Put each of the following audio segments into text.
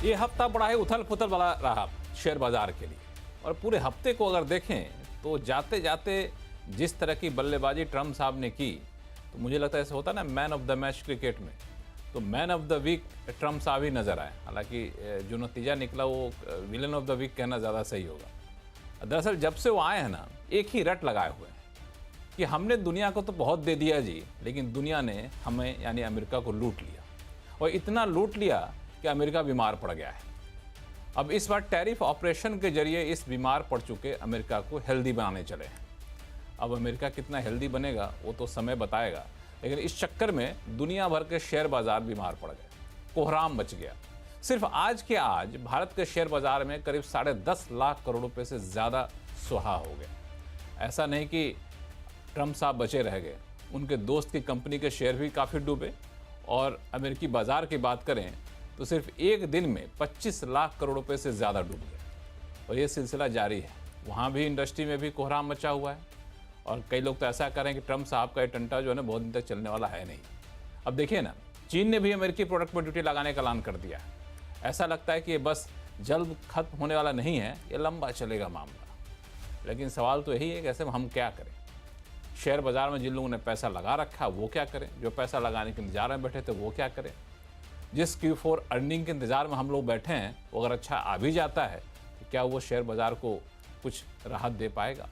ये हफ्ता बड़ा ही उथल पुथल वाला रहा शेयर बाजार के लिए। और पूरे हफ्ते को अगर देखें तो जाते जाते जिस तरह की बल्लेबाजी ट्रम्प साहब ने की, तो मुझे लगता है ऐसा होता है ना man of the match cricket में, तो man of the week Trump sahab ही नजर आए। हालांकि जो नतीजा निकला वो विलन ऑफ द वीक कहना ज़्यादा सही होगा। दरअसल जब से वो आए हैं ना, एक ही रट लगाए हुए हैं कि हमने दुनिया को तो बहुत दे दिया जी, लेकिन दुनिया ने हमें यानी अमेरिका को लूट लिया, और इतना लूट लिया कि अमेरिका बीमार पड़ गया है। अब इस बार टैरिफ ऑपरेशन के जरिए इस बीमार पड़ चुके अमेरिका को हेल्दी बनाने चले हैं। अब अमेरिका कितना हेल्दी बनेगा वो तो समय बताएगा, लेकिन इस चक्कर में दुनिया भर के शेयर बाजार बीमार पड़ गए, कोहराम मच गया। सिर्फ आज के आज भारत के शेयर बाजार में करीब 10.5 लाख करोड़ रुपए से ज़्यादा सुहा हो गया। ऐसा नहीं कि ट्रम्प साहब बचे रह गए, उनके दोस्त की कंपनी के शेयर भी काफ़ी डूबे। और अमेरिकी बाजार की बात करें तो सिर्फ एक दिन में 25 लाख करोड़ रुपए से ज़्यादा डूब गए, और ये सिलसिला जारी है। वहाँ भी इंडस्ट्री में भी कोहराम मचा हुआ है, और कई लोग तो ऐसा कह रहे हैं कि ट्रम्प साहब का ये टंटा जो है ना बहुत दिन तक चलने वाला है नहीं। अब देखिए ना, चीन ने भी अमेरिकी प्रोडक्ट पर ड्यूटी लगाने का ऐलान कर दिया है। ऐसा लगता है कि ये बस जल्द खत्म होने वाला नहीं है, ये लंबा चलेगा मामला। लेकिन सवाल तो यही है कि ऐसे में हम क्या करें। शेयर बाजार में जिन लोगों ने पैसा लगा रखा वो क्या करें, जो पैसा लगाने के इंतजार में बैठे थे वो क्या करें। जिस Q4 अर्निंग के इंतजार में हम लोग बैठे हैं, वो अगर अच्छा आ भी जाता है तो क्या वो शेयर बाजार को कुछ राहत दे पाएगा।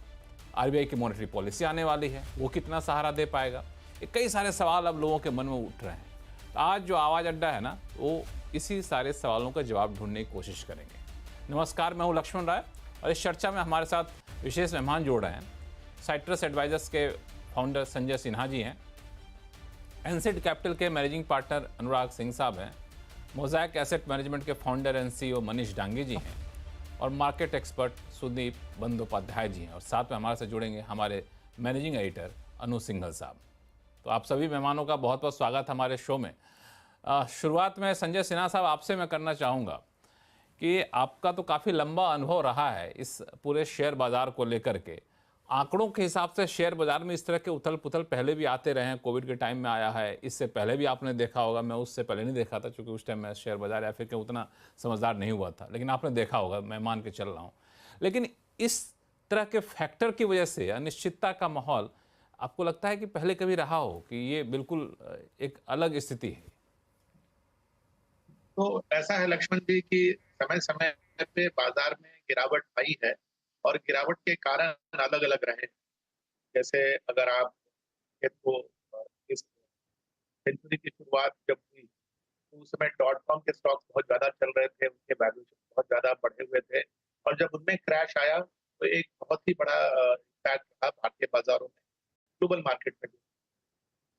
RBI की मॉनेटरी पॉलिसी आने वाली है, वो कितना सहारा दे पाएगा। ये कई सारे सवाल अब लोगों के मन में उठ रहे हैं। तो आज जो आवाज़ अड्डा है ना, वो इसी सारे सवालों का जवाब ढूंढने की कोशिश करेंगे। नमस्कार, मैं हूँ लक्ष्मण राय, और इस चर्चा में हमारे साथ विशेष मेहमान जोड़ रहे हैं। साइट्रस एडवाइजर्स के फाउंडर संजय सिन्हा जी हैं, एनसेड कैपिटल के मैनेजिंग पार्टनर अनुराग सिंह साहब हैं, मोज़ैक एसेट मैनेजमेंट के founder and CEO Manish Dange ji हैं, और मार्केट एक्सपर्ट सुदीप बंदोपाध्याय जी हैं। और साथ में हमारे से जुड़ेंगे हमारे मैनेजिंग एडिटर अनु सिंघल साहब। तो आप सभी मेहमानों का बहुत बहुत स्वागत हमारे शो में। शुरुआत में संजय सिन्हा साहब आपसे मैं करना चाहूँगा कि आपका तो काफ़ी लंबा अनुभव रहा है इस पूरे शेयर बाज़ार को लेकर के। आंकड़ों के हिसाब से शेयर बाजार में इस तरह के उथल पुथल पहले भी आते रहे हैं, कोविड के टाइम में आया है, इससे पहले भी आपने देखा होगा। मैं उससे पहले नहीं देखा था, क्योंकि उस टाइम मैं शेयर बाजार या फिर उतना समझदार नहीं हुआ था, लेकिन आपने देखा होगा, मैं मान के चल रहा हूँ। लेकिन इस तरह के फैक्टर की वजह से अनिश्चितता का माहौल आपको लगता है कि पहले कभी रहा हो कि ये बिल्कुल एक अलग स्थिति है? तो ऐसा है लक्ष्मण जी कि समय समय पे बाजार में गिरावट आई है, और गिरावट के कारण अलग अलग रहे। जैसे अगर आप ये तो इस सेंचुरी की शुरुआत जब हुई तो उस समय डॉट कॉम के स्टॉक्स बहुत ज्यादा चल रहे थे, उनके वैल्यूएशन बहुत ज्यादा बढ़े हुए थे, और जब उनमें क्रैश आया तो एक बहुत ही बड़ा इम्पैक्ट रहा भारतीय बाजारों में, ग्लोबल मार्केट में भी।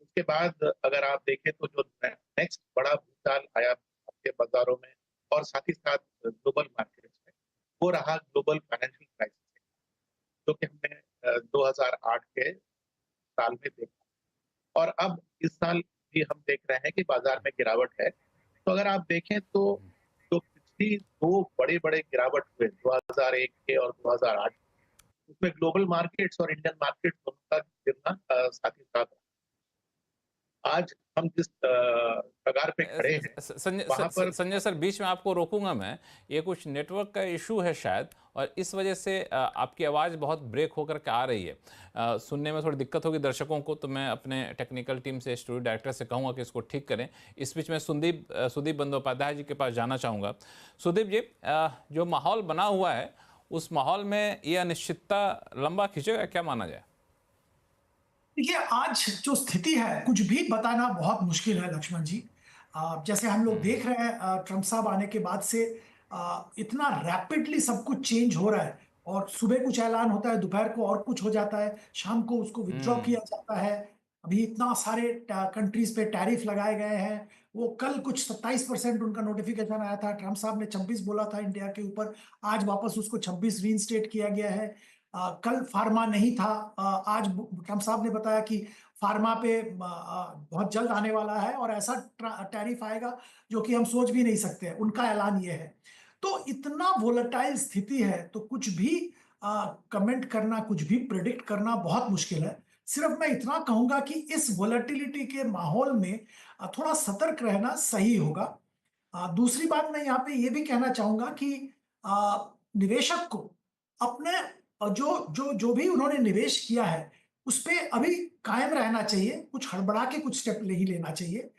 उसके बाद अगर आप देखें तो जो नेक्स्ट बड़ा भूचाल आया भारतीय बाजारों में और साथ ही साथ ग्लोबल मार्केट्स में, वो रहा ग्लोबल फाइनेंशियल क्राइसिस, जो कि हमने 2008 के साल में देखा। और अब इस साल भी हम देख रहे हैं कि बाजार में गिरावट है। तो अगर आप देखें तो जो पिछली दो बड़े बड़े गिरावट हुए 2001 के और 2008, उसमें ग्लोबल मार्केट्स और इंडियन मार्केट दोनों का गिरना साथ ही साथ। आज हम जिस कगार पे खड़े हैं वहां पर संजय सर, बीच में आपको रोकूंगा मैं। ये कुछ नेटवर्क का इशू है शायद, और इस वजह से आपकी आवाज़ बहुत ब्रेक होकर के आ रही है। सुनने में थोड़ी दिक्कत होगी दर्शकों को, तो मैं अपने टेक्निकल टीम से, स्टूडियो डायरेक्टर से कहूँगा कि इसको ठीक करें। इस बीच में सुदीप बंदोपाध्याय जी के पास जाना चाहूँगा। सुदीप जी, जो माहौल बना हुआ है उस माहौल में ये अनिश्चितता लंबा खींचेगा, क्या माना जाए? देखिए, आज जो स्थिति है कुछ भी बताना बहुत मुश्किल है लक्ष्मण जी। जैसे हम लोग देख रहे हैं, ट्रम्प साहब आने के बाद से इतना रैपिडली सब कुछ चेंज हो रहा है, और सुबह कुछ ऐलान होता है, दोपहर को और कुछ हो जाता है, शाम को उसको विथड्रॉ किया जाता है। अभी इतना सारे कंट्रीज पे टैरिफ लगाए गए हैं। वो कल कुछ 27% उनका नोटिफिकेशन आया था, ट्रम्प साहब ने 26 बोला था इंडिया के ऊपर, आज वापस उसको 26 रीइंस्टेट किया गया है। कल फार्मा नहीं था, आज ट्रम्प साहब ने बताया कि फार्मा पे बहुत जल्द आने वाला है, और ऐसा टैरिफ आएगा जो कि हम सोच भी नहीं सकते हैं। उनका ऐलान ये है। तो इतना वोलेटाइल स्थिति है, तो कुछ भी कमेंट करना, कुछ भी प्रेडिक्ट करना बहुत मुश्किल है। सिर्फ मैं इतना कहूंगा कि इस वोलेटिलिटी के माहौल में थोड़ा सतर्क रहना सही होगा। दूसरी बात मैं यहाँ पे ये भी कहना चाहूँगा कि निवेशक को अपने जो भी उन्होंने निवेश किया है, उसपे अभी कायम रहना चाहिए, कुछ हड़बड़ा के कुछ स्टेप नहीं लेना चाहिए।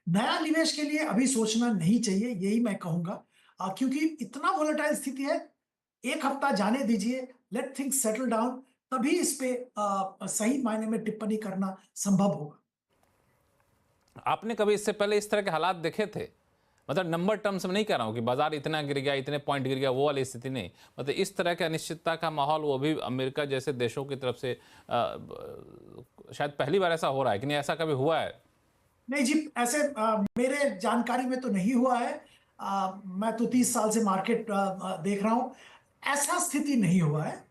नया निवेश के लिए अभी सोचना नहीं चाहिए, यही मैं कहूँगा। क्योंकि इतना वोलेटाइल स्थिति है, 1 हफ्ता जाने दीजिए, लेट थिंग्स सेटल डाउन, तभी इस पे सही मायने में टिप्पणी करना संभव होगा। आपने कभी इससे पहले इस तरह के हालात देखे थे? मतलब नंबर टर्म्स में नहीं कह रहा हूँ कि बाजार इतना गिर गया, इतने पॉइंट गिर गया, वो वाली स्थिति नहीं। मतलब इस तरह के अनिश्चितता का माहौल, वो भी अमेरिका जैसे देशों की तरफ से शायद पहली बार ऐसा हो रहा है कि नहीं, ऐसा कभी हुआ है? नहीं जी, ऐसे मेरे जानकारी में तो नहीं हुआ है। मैं तो 30 साल से मार्केट देख रहा हूँ। ऐसा स्थिति नहीं हुआ है।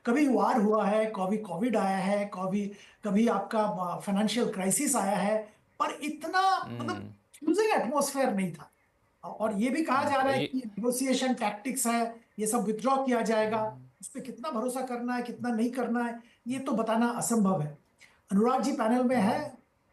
कभी वार हुआ है, कभी कोविड आया है, कभी कभी आपका फाइनेंशियल क्राइसिस आया है, पर इतना मतलब फ्यूजिंग एटमॉस्फेयर नहीं था। और ये भी कहा जा रहा है ये कि नेगोशिएशन टैक्टिक्स है, ये सब विथड्रॉ किया जाएगा। उस पे कितना भरोसा करना है, कितना नहीं करना है, ये तो बताना असंभव है। अनुराग जी पैनल में है,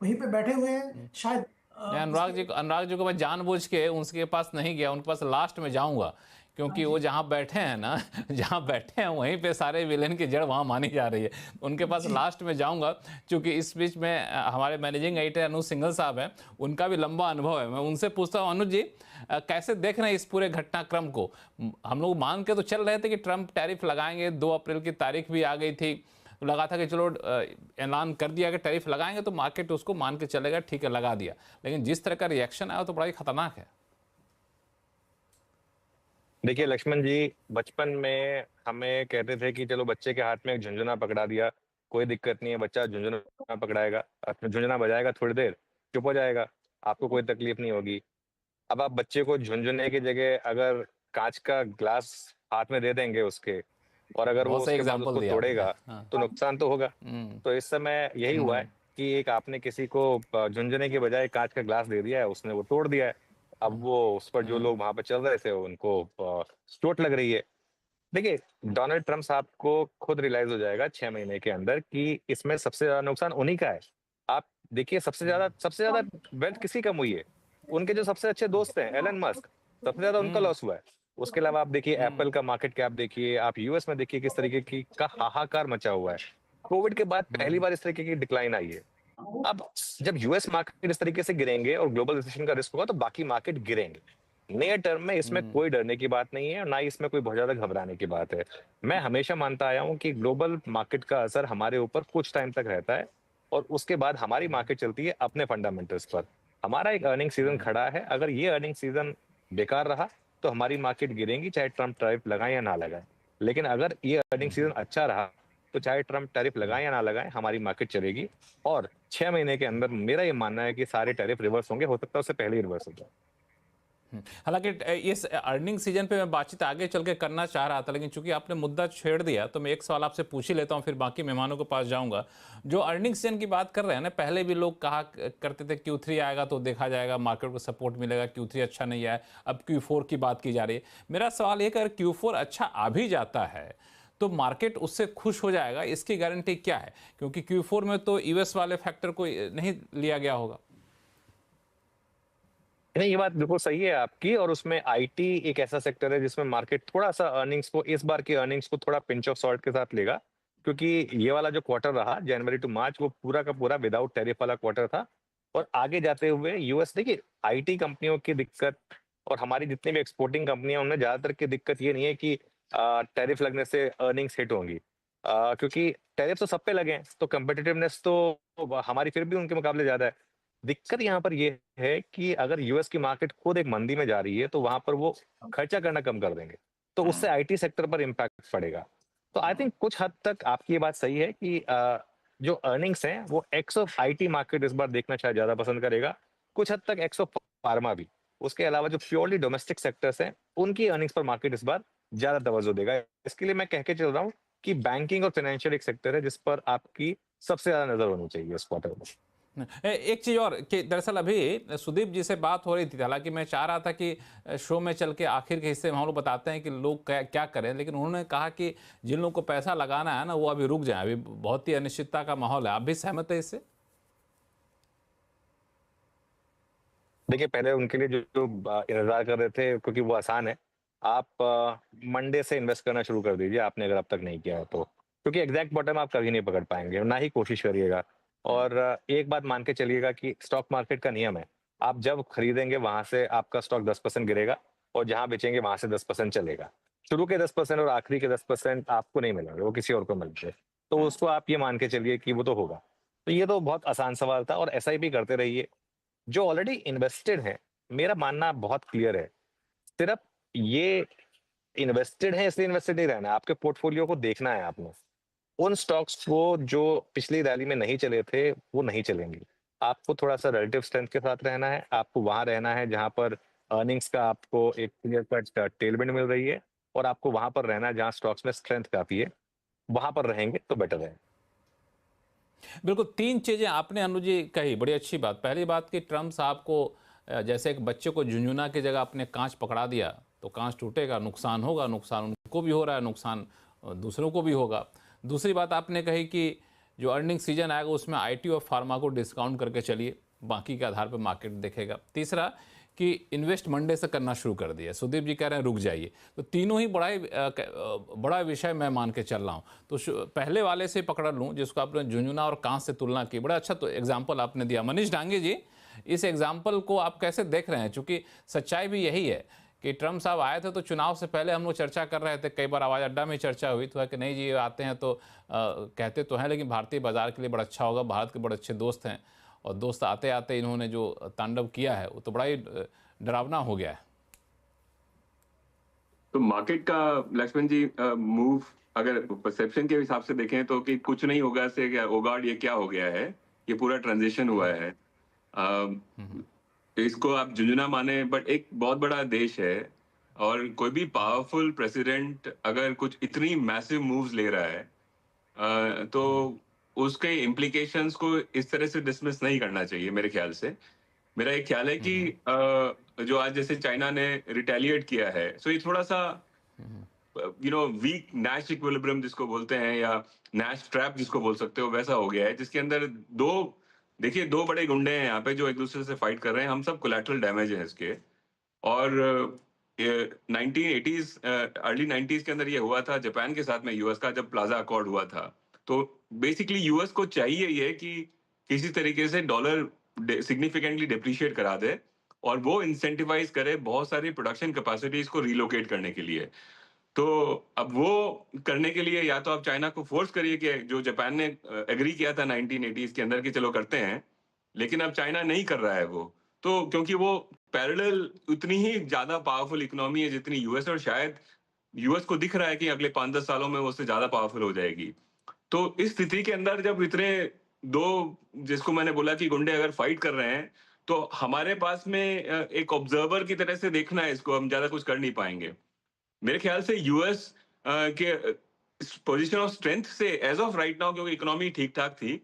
वहीं पे बैठे हुए हैं, शायद मैं अनुराग जी को मैं जानबूझ के उनके पास नहीं गया, उनके पास लास्ट में जाऊंगा, हाँ क्योंकि जी। वो जहाँ बैठे हैं ना, जहाँ बैठे हैं वहीं पे सारे विलेन की जड़ वहाँ मानी जा रही है। उनके पास जी। लास्ट में जाऊंगा, क्योंकि इस बीच में हमारे मैनेजिंग एडिटर अनुज सिंघल साहब हैं, उनका भी लंबा अनुभव है। मैं उनसे पूछता हूँ, अनुज जी कैसे देख रहे हैं इस पूरे घटनाक्रम को? हम लोग मान के तो चल रहे थे कि ट्रंप टैरिफ लगाएंगे, 2 अप्रैल की तारीख भी आ गई थी, लगा था कि चलो ऐलान कर दिया कि टैरिफ लगाएंगे तो मार्केट उसको मान के चलेगा, ठीक है लगा दिया। लेकिन जिस तरह का रिएक्शन आया तो बड़ा ही खतरनाक है। देखिए लक्ष्मण जी, बचपन में हमें कहते थे कि चलो बच्चे के हाथ में एक झुंझुना पकड़ा दिया, कोई दिक्कत नहीं है, बच्चा झुंझुना पकड़ाएगा, झुंझुना बजाएगा, थोड़ी देर चुप हो जाएगा, आपको कोई तकलीफ नहीं होगी। अब आप बच्चे को झुनझुने की जगह अगर कांच का ग्लास हाथ में दे देंगे उसके, और अगर वो बहुत सही उसके बाद एग्जाम्पल उसको दिया आपने। तोड़ेगा हाँ। तो नुकसान तो होगा। तो इस समय यही हुआ है कि एक आपने किसी को झुनझुने के बजाय कांच का ग्लास दे दिया है, उसने वो तोड़ दिया है। अब वो उस पर जो लोग वहां पर चल रहे थे उनको चोट लग रही है। देखिए, डोनाल्ड ट्रम्प साहब को खुद रियलाइज हो जाएगा 6 महीने के अंदर कि इसमें सबसे ज्यादा नुकसान उन्हीं का है। आप देखिए, सबसे ज्यादा वेल्थ किसी कम हुई है? उनके जो सबसे अच्छे दोस्त हैं एलन मस्क, सबसे ज्यादा उनका लॉस हुआ है। उसके अलावा आप देखिए एप्पल का मार्केट कैप देखिए, आप यूएस में देखिए किस तरीके की का हाहाकार मचा हुआ है। कोविड के बाद पहली बार इस तरीके की डिक्लाइन आई है। अब जब यूएस मार्केट इस तरीके से गिरेंगे और ग्लोबल रिसेशन का रिस्क होगा तो बाकी मार्केट गिरेंगे। नियर टर्म में इसमें कोई डरने की बात नहीं है और ना ही इसमें कोई बहुत ज्यादा घबराने की बात है। मैं हमेशा मानता आया हूं कि ग्लोबल मार्केट का असर हमारे ऊपर कुछ टाइम तक रहता है और उसके बाद हमारी मार्केट चलती है अपने फंडामेंटल्स पर। हमारा एक अर्निंग सीजन खड़ा है, अगर ये अर्निंग सीजन बेकार रहा तो हमारी मार्केट गिरेंगी, चाहे ट्रम्प टैरिफ लगाए या ना लगाए। लेकिन अगर ये अर्निंग सीजन अच्छा रहा तो चाहे ट्रम्प टैरिफ लगाए या ना लगाए, हमारी मार्केट चलेगी। और 6 महीने के अंदर मेरा ये मानना है कि सारे टैरिफ रिवर्स होंगे, हो सकता है उससे पहले ही रिवर्स हो जाए। हालांकि इस अर्निंग सीजन पे मैं बातचीत आगे चल के करना चाह रहा था, लेकिन चूंकि आपने मुद्दा छेड़ दिया तो मैं एक सवाल आपसे पूछ ही लेता हूं, फिर बाकी मेहमानों के पास जाऊंगा। जो अर्निंग सीजन की बात कर रहे हैं ना, पहले भी लोग कहा करते थे Q3 आएगा तो देखा जाएगा, मार्केट को सपोर्ट मिलेगा, Q3 अच्छा नहीं आया, अब Q4 की बात की जा रही है। मेरा सवाल ये कि अगर Q4 अच्छा आ भी जाता है तो मार्केट उससे खुश हो जाएगा, इसकी गारंटी क्या है? क्योंकि Q4 में तो यूएस वाले फैक्टर को नहीं लिया गया होगा। नहीं, ये बात बिल्कुल सही है आपकी, और उसमें आईटी एक ऐसा सेक्टर है जिसमें मार्केट थोड़ा सा अर्निंग्स को, इस बार की अर्निंग्स को थोड़ा पिंच ऑफ सॉल्ट के साथ लेगा, क्योंकि ये वाला जो क्वार्टर रहा जनवरी टू मार्च वो पूरा का पूरा विदाउट टैरिफ वाला क्वार्टर था। और आगे जाते हुए यूएस, देखिए आईटी कंपनियों की दिक्कत और हमारी जितनी भी एक्सपोर्टिंग कंपनियां, उनमें ज्यादातर की दिक्कत ये नहीं है कि टैरिफ लगने से अर्निंग्स हिट होंगी, क्योंकि टैरिफ तो सब पे लगे हैं, तो कम्पिटिटिवनेस तो हमारी फिर भी उनके मुकाबले ज्यादा है। दिक्कत यहाँ पर ये है कि अगर यूएस की मार्केट खुद एक मंदी में जा रही है तो वहां पर वो खर्चा करना कम कर देंगे, तो उससे आईटी सेक्टर पर इम्पैक्ट पड़ेगा। तो आई थिंक कुछ हद तक आपकी ये बात सही है कि जो अर्निंग्स हैं वो एक्स ऑफ आईटी मार्केट इस बार देखना शायद ज्यादा पसंद करेगा, कुछ हद तक एक्स ऑफ फार्मा भी। उसके अलावा जो प्योरली डोमेस्टिक सेक्टर्स हैं उनकी अर्निंग्स पर मार्केट इस बार ज्यादा तवज्जो देगा। इसके लिए मैं कह के चल रहा हूँ कि बैंकिंग और फाइनेंशियल एक सेक्टर है जिस पर आपकी सबसे ज्यादा नजर होनी चाहिए इस क्वार्टर में। एक चीज़ और कि दरअसल अभी सुदीप जी से बात हो रही थी, हालांकि मैं चाह रहा था कि शो में चल के आखिर के हिस्से में हम लोग बताते हैं कि लोग क्या करें, लेकिन उन्होंने कहा कि जिन लोगों को पैसा लगाना है ना वो अभी रुक जाए, अभी बहुत ही अनिश्चितता का माहौल है। आप भी सहमत है इससे? देखिए, पहले उनके लिए जो जो इंतज़ार कर रहे थे, क्योंकि वो आसान है। आप मंडे से इन्वेस्ट करना शुरू कर दीजिए, आपने अगर अब तक नहीं किया है तो। क्योंकि एग्ज़ैक्ट बॉटम आप कभी नहीं पकड़ पाएँगे, ना ही कोशिश करिएगा। और एक बात मान के चलिएगा कि स्टॉक मार्केट का नियम है, आप जब खरीदेंगे वहाँ से आपका स्टॉक 10% गिरेगा और जहाँ बेचेंगे वहाँ से 10% चलेगा। शुरू के 10% और आखिरी के 10% आपको नहीं मिलेंगे, वो किसी और को मिलेंगे। तो उसको आप ये मान के चलिए कि वो तो होगा। तो ये तो बहुत आसान सवाल था और एसआईपी करते रहिए। जो ऑलरेडी इन्वेस्टेड हैं, मेरा मानना बहुत क्लियर है। सिर्फ ये इन्वेस्टेड हैं इसलिए इन्वेस्टेड नहीं रहना है, आपके पोर्टफोलियो को देखना है आपने। उन स्टॉक्स को जो पिछली रैली में नहीं चले थे, वो नहीं चलेंगे। आपको थोड़ा-सा रिलेटिव स्ट्रेंथ के साथ रहना है, आपको वहाँ रहना है जहाँ पर अर्निंग्स का आपको एक क्लियर कट टेलविंड मिल रही है और आपको वहाँ पर रहना है जहाँ स्टॉक्स में स्ट्रेंथ काफ़ी है। वहाँ पर रहेंगे तो बेटर है। बिल्कुल, 3 चीज़ें आपने अनुज जी कही, बड़ी अच्छी बात। पहली बात कि ट्रम्प साहब को जैसे एक बच्चे को झुनझुना की जगह आपने काँच पकड़ा दिया, तो काँच टूटेगा, नुकसान होगा, नुकसान उनको भी हो रहा है, नुकसान दूसरों को भी होगा। दूसरी बात आपने कही कि जो अर्निंग सीजन आएगा उसमें आईटी और फार्मा को डिस्काउंट करके चलिए, बाकी के आधार पर मार्केट देखेगा। तीसरा कि इन्वेस्ट मंडे से करना शुरू कर दिया। सुदीप जी कह रहे हैं रुक जाइए। तो तीनों ही बड़ा विषय मैं मान के चल रहा हूँ। तो पहले वाले से पकड़ लूँ जिसको आपने झुंझुना और कांच से तुलना की, बड़ा अच्छा तो एग्जाम्पल आपने दिया। मनीष डांगे जी, इस एग्जाम्पल को आप कैसे देख रहे हैं? चूँकि सच्चाई भी यही है कि ट्रम्प साहब आए थे तो चुनाव से पहले हम लोग चर्चा कर रहे थे, कई बार आवाज़ अड्डा में चर्चा हुई तो है कि नहीं जी ये आते हैं तो कहते तो हैं लेकिन भारतीय बाजार के लिए बड़ा अच्छा होगा, भारत के बड़े अच्छे दोस्त हैं। और दोस्त आते आते इन्होंने जो तांडव किया है वो तो बड़ा ही डरावना हो गया है। तो मार्केट का लक्ष्मण जी मूव अगर परसेप्शन के हिसाब से देखें तो कि कुछ नहीं होगा से क्या ओ गॉड ये क्या हो गया है, ये पूरा ट्रांजिशन हुआ है। इसको आप झुंझुना माने बट एक बहुत बड़ा देश है और कोई भी पावरफुल प्रेसिडेंट अगर कुछ इतनी मैसिव मूव्स ले रहा है तो उसके इम्प्लीकेशंस को इस तरह से डिसमिस नहीं करना चाहिए मेरे ख्याल से। मेरा एक ख्याल है कि जो आज जैसे चाइना ने रिटेलिएट किया है, सो ये थोड़ा सा वीक नैश इक्विलिब्रियम जिसको बोलते हैं या नैश ट्रैप जिसको बोल सकते हो, वैसा हो गया है जिसके अंदर दो बड़े गुंडे हैं यहाँ पे जो एक दूसरे से फाइट कर रहे हैं। हम सब कोलैटरल डैमेज है इसके। और 1980s अर्ली 90s के अंदर ये हुआ था जापान के साथ में यूएस का, जब प्लाजा अकॉर्ड हुआ था। तो बेसिकली यूएस को चाहिए ये कि किसी तरीके से डॉलर सिग्निफिकेंटली डिप्रिशिएट करा दे और वो इंसेंटिवाइज करे बहुत सारी प्रोडक्शन कैपेसिटीज को रिलोकेट करने के लिए। तो अब वो करने के लिए या तो आप चाइना को फोर्स करिए कि जो जापान ने एग्री किया था 1980s के अंदर कि चलो करते हैं, लेकिन अब चाइना नहीं कर रहा है वो। तो क्योंकि वो पैरेलल उतनी ही ज्यादा पावरफुल इकोनॉमी है जितनी यूएस, और शायद यूएस को दिख रहा है कि अगले 5-10 सालों में वो उससे ज्यादा पावरफुल हो जाएगी। तो इस स्थिति के अंदर जब इतने दो, जिसको मैंने बोला कि गुंडे अगर फाइट कर रहे हैं, तो हमारे पास में एक ऑब्जर्वर की तरह से देखना है इसको, हम ज्यादा कुछ कर नहीं पाएंगे। मेरे ख्याल से यूएस के पोजीशन ऑफ स्ट्रेंथ से एज ऑफ राइट नाउ, क्योंकि इकोनॉमी ठीक ठाक थी,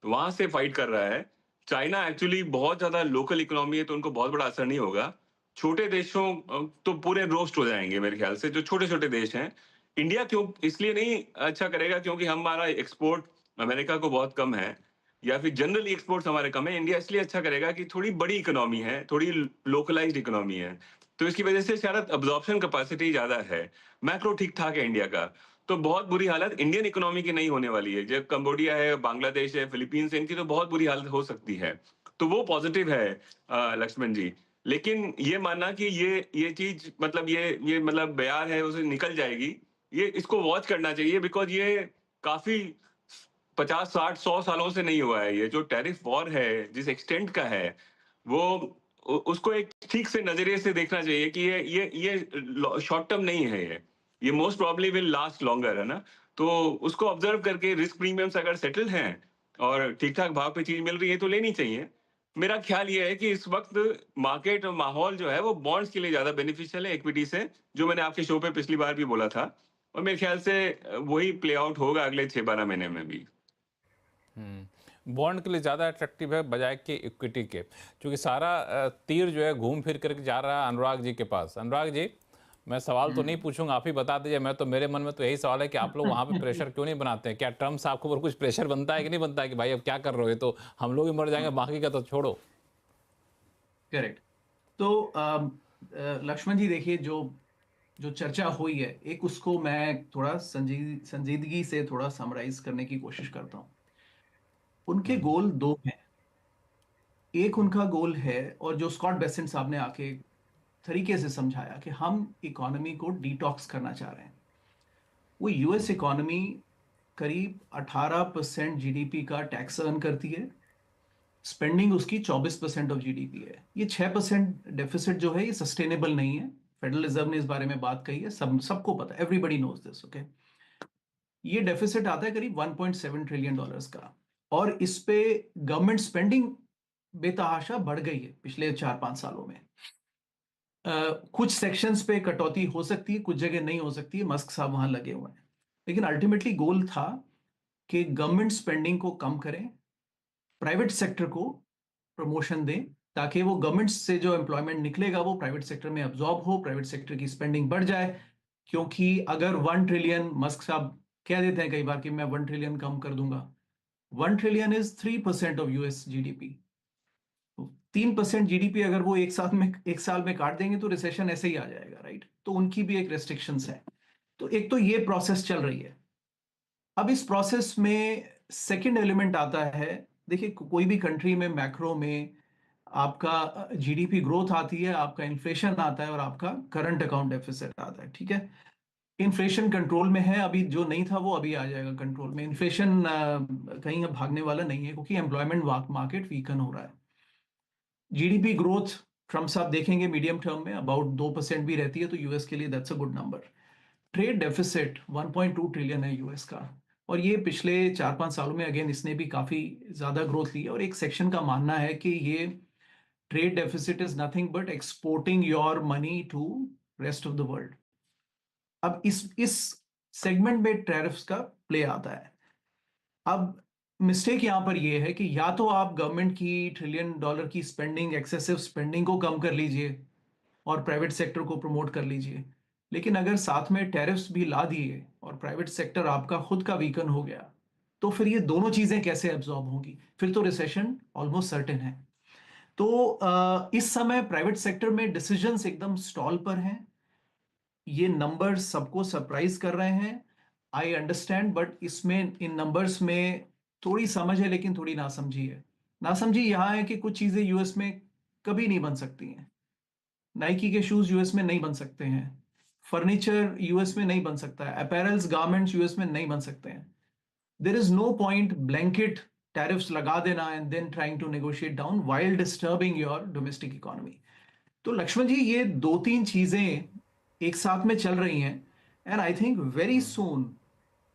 वहां से फाइट कर रहा है। चाइना एक्चुअली बहुत ज्यादा लोकल इकोनॉमी है तो उनको बहुत बड़ा असर नहीं होगा। छोटे देशों तो पूरे रोस्ट हो जाएंगे मेरे ख्याल से, जो छोटे छोटे देश हैं। इंडिया क्यों इसलिए नहीं अच्छा करेगा क्योंकि हमारा एक्सपोर्ट अमेरिका को बहुत कम है, या फिर जनरली एक्सपोर्ट्स हमारे कम है। इंडिया इसलिए अच्छा करेगा कि थोड़ी बड़ी इकोनॉमी है, थोड़ी लोकलाइज्ड इकोनॉमी है, तो इसकी वजह से शायद अब्जॉर्प्शन कैपेसिटी ज्यादा है। मैक्रो ठीक ठाक है इंडिया का। तो बहुत बुरी हालत इंडियन इकोनॉमी की नहीं होने वाली है। जब कंबोडिया है, बांग्लादेश है, फिलीपींस है, इनकी तो बहुत बुरी हालत हो सकती है। तो वो पॉजिटिव है लक्ष्मण जी। लेकिन ये मानना कि ये चीज मतलब ये मतलब बयार है उसे निकल जाएगी, ये इसको वॉच करना चाहिए, बिकॉज ये काफी 50-60-100 सालों से नहीं हुआ है। ये जो टैरिफ वॉर है जिस एक्सटेंट का है, वो उसको एक ठीक से नजरिए से देखना चाहिए कि ये शॉर्ट टर्म नहीं है। ये most probably will last longer, है ना। तो उसको ऑब्जर्व करके रिस्क प्रीमियम्स अगर सेटल्ड हैं और ठीक ठाक भाव पे चीज मिल रही है तो लेनी चाहिए। मेरा ख्याल ये है कि इस वक्त मार्केट और माहौल जो है वो बॉन्ड्स के लिए ज्यादा बेनिफिशियल है इक्विटी से, जो मैंने आपके शो पे पिछली बार भी बोला था, और मेरे ख्याल से वही प्ले आउट होगा अगले 6-12 महीने में भी। बॉन्ड के लिए ज़्यादा अट्रैक्टिव है बजाय कि इक्विटी के, क्योंकि सारा तीर जो है घूम फिर करके जा रहा है अनुराग जी के पास। अनुराग जी, मैं सवाल तो नहीं पूछूंगा, आप ही बता दीजिए। मैं तो, मेरे मन में तो यही सवाल है कि आप लोग वहाँ पे प्रेशर क्यों नहीं बनाते हैं? क्या ट्रम्प साहब को ऊपर कुछ प्रेशर बनता है कि नहीं बनता है कि भाई अब क्या कर रहे हो, ये तो हम लोग ही मर जाएंगे, बाकी का तो छोड़ो। करेक्ट। तो लक्ष्मण जी देखिए, जो जो चर्चा हुई है, एक उसको मैं थोड़ा संजीदगी से थोड़ा समराइज करने की कोशिश करता हूँ। उनके गोल दो हैं। एक उनका गोल है, और जो स्कॉट बेसेंट साहब ने आके तरीके से समझाया कि हम इकोनॉमी को डिटॉक्स करना चाह रहे हैं। वो यूएस इकोनॉमी करीब 18% जीडीपी का टैक्स अर्न करती है। स्पेंडिंग उसकी 24% ऑफ जीडीपी है। ये 6% डेफिसिट जो है, ये सस्टेनेबल नहीं है। फेडरल रिजर्व ने इस बारे में बात कही है, सबको पता है, एवरीबडी नोज दिस, ओके। ये डेफिसिट आता है करीब 1.7 ट्रिलियन डॉलर्स का, और इस पे गवर्नमेंट स्पेंडिंग बेतहाशा बढ़ गई है पिछले 4-5 सालों में। कुछ सेक्शंस पे कटौती हो सकती है, कुछ जगह नहीं हो सकती है, मस्क साहब वहां लगे हुए हैं। लेकिन अल्टीमेटली गोल था कि गवर्नमेंट स्पेंडिंग को कम करें, प्राइवेट सेक्टर को प्रमोशन दें, ताकि वो गवर्नमेंट से जो एम्प्लॉयमेंट निकलेगा वो प्राइवेट सेक्टर में अब्जॉर्ब हो, प्राइवेट सेक्टर की स्पेंडिंग बढ़ जाए। क्योंकि अगर 1 ट्रिलियन, मस्क साहब कह देते हैं कई बार कि मैं 1 ट्रिलियन कम कर दूंगा, 1 trillion is 3% of US GDP. 3% GDP अगर वो एक साल में काट देंगे तो रिसेशन ऐसे ही आ जाएगा, राइट? तो उनकी भी एक रेस्ट्रिक्शंस है। तो एक तो ये प्रोसेस चल रही है। अब इस प्रोसेस में सेकंड एलिमेंट आता है। देखिए, कोई भी कंट्री में मैक्रो में आपका जीडीपी ग्रोथ आती है, आपका इन्फ्लेशन आता है, और आपका करंट अकाउंट डेफिसिट आता है, ठीक है। इन्फ्लेशन कंट्रोल में है अभी, जो नहीं था वो अभी आ जाएगा कंट्रोल में। इन्फ्लेशन कहीं अब भागने वाला नहीं है, क्योंकि एम्प्लॉयमेंट मार्केट वीकन हो रहा है। जीडीपी ग्रोथ ट्रम्प साहब देखेंगे मीडियम टर्म में अबाउट 2% भी रहती है, तो यूएस के लिए that's a good number. Trade deficit 1.2 trillion है यूएस का, और ये पिछले 4-5 सालों में अगेन इसने भी काफी ज्यादा ग्रोथ ली है। और एक सेक्शन का मानना है कि ये trade deficit is nothing but exporting your money to rest of the world. अब इस सेगमेंट में टैरिफ्स का प्ले आता है। अब मिस्टेक यहां पर यह है कि या तो आप गवर्नमेंट की ट्रिलियन डॉलर की स्पेंडिंग, एक्सेसिव स्पेंडिंग को कम कर लीजिए और प्राइवेट सेक्टर को प्रमोट कर लीजिए, लेकिन अगर साथ में टैरिफ्स भी ला दिए और प्राइवेट सेक्टर आपका खुद का वीकन हो गया, तो फिर ये दोनों चीजें कैसे एब्जॉर्ब होंगी? फिर तो रिसेशन ऑलमोस्ट सर्टेन है। तो इस समय प्राइवेट सेक्टर में डिसीजंस एकदम स्टॉल पर हैं। ये नंबर्स सबको सरप्राइज कर रहे हैं, आई अंडरस्टैंड, बट इसमें इन नंबर्स में थोड़ी समझ है लेकिन थोड़ी नासमझी है। नासमझी यहां है कि कुछ चीजें यूएस में कभी नहीं बन सकती हैं। नाइकी के शूज यूएस में नहीं बन सकते हैं, फर्नीचर यूएस में नहीं बन सकता है, अपैरल्स गारमेंट्स यूएस में नहीं बन सकते हैं। There is no point blanket tariffs लगा देना and then trying to negotiate down while disturbing your domestic economy. तो लक्ष्मण जी, ये 2-3 चीजें एक साथ में चल रही हैं, and I think very soon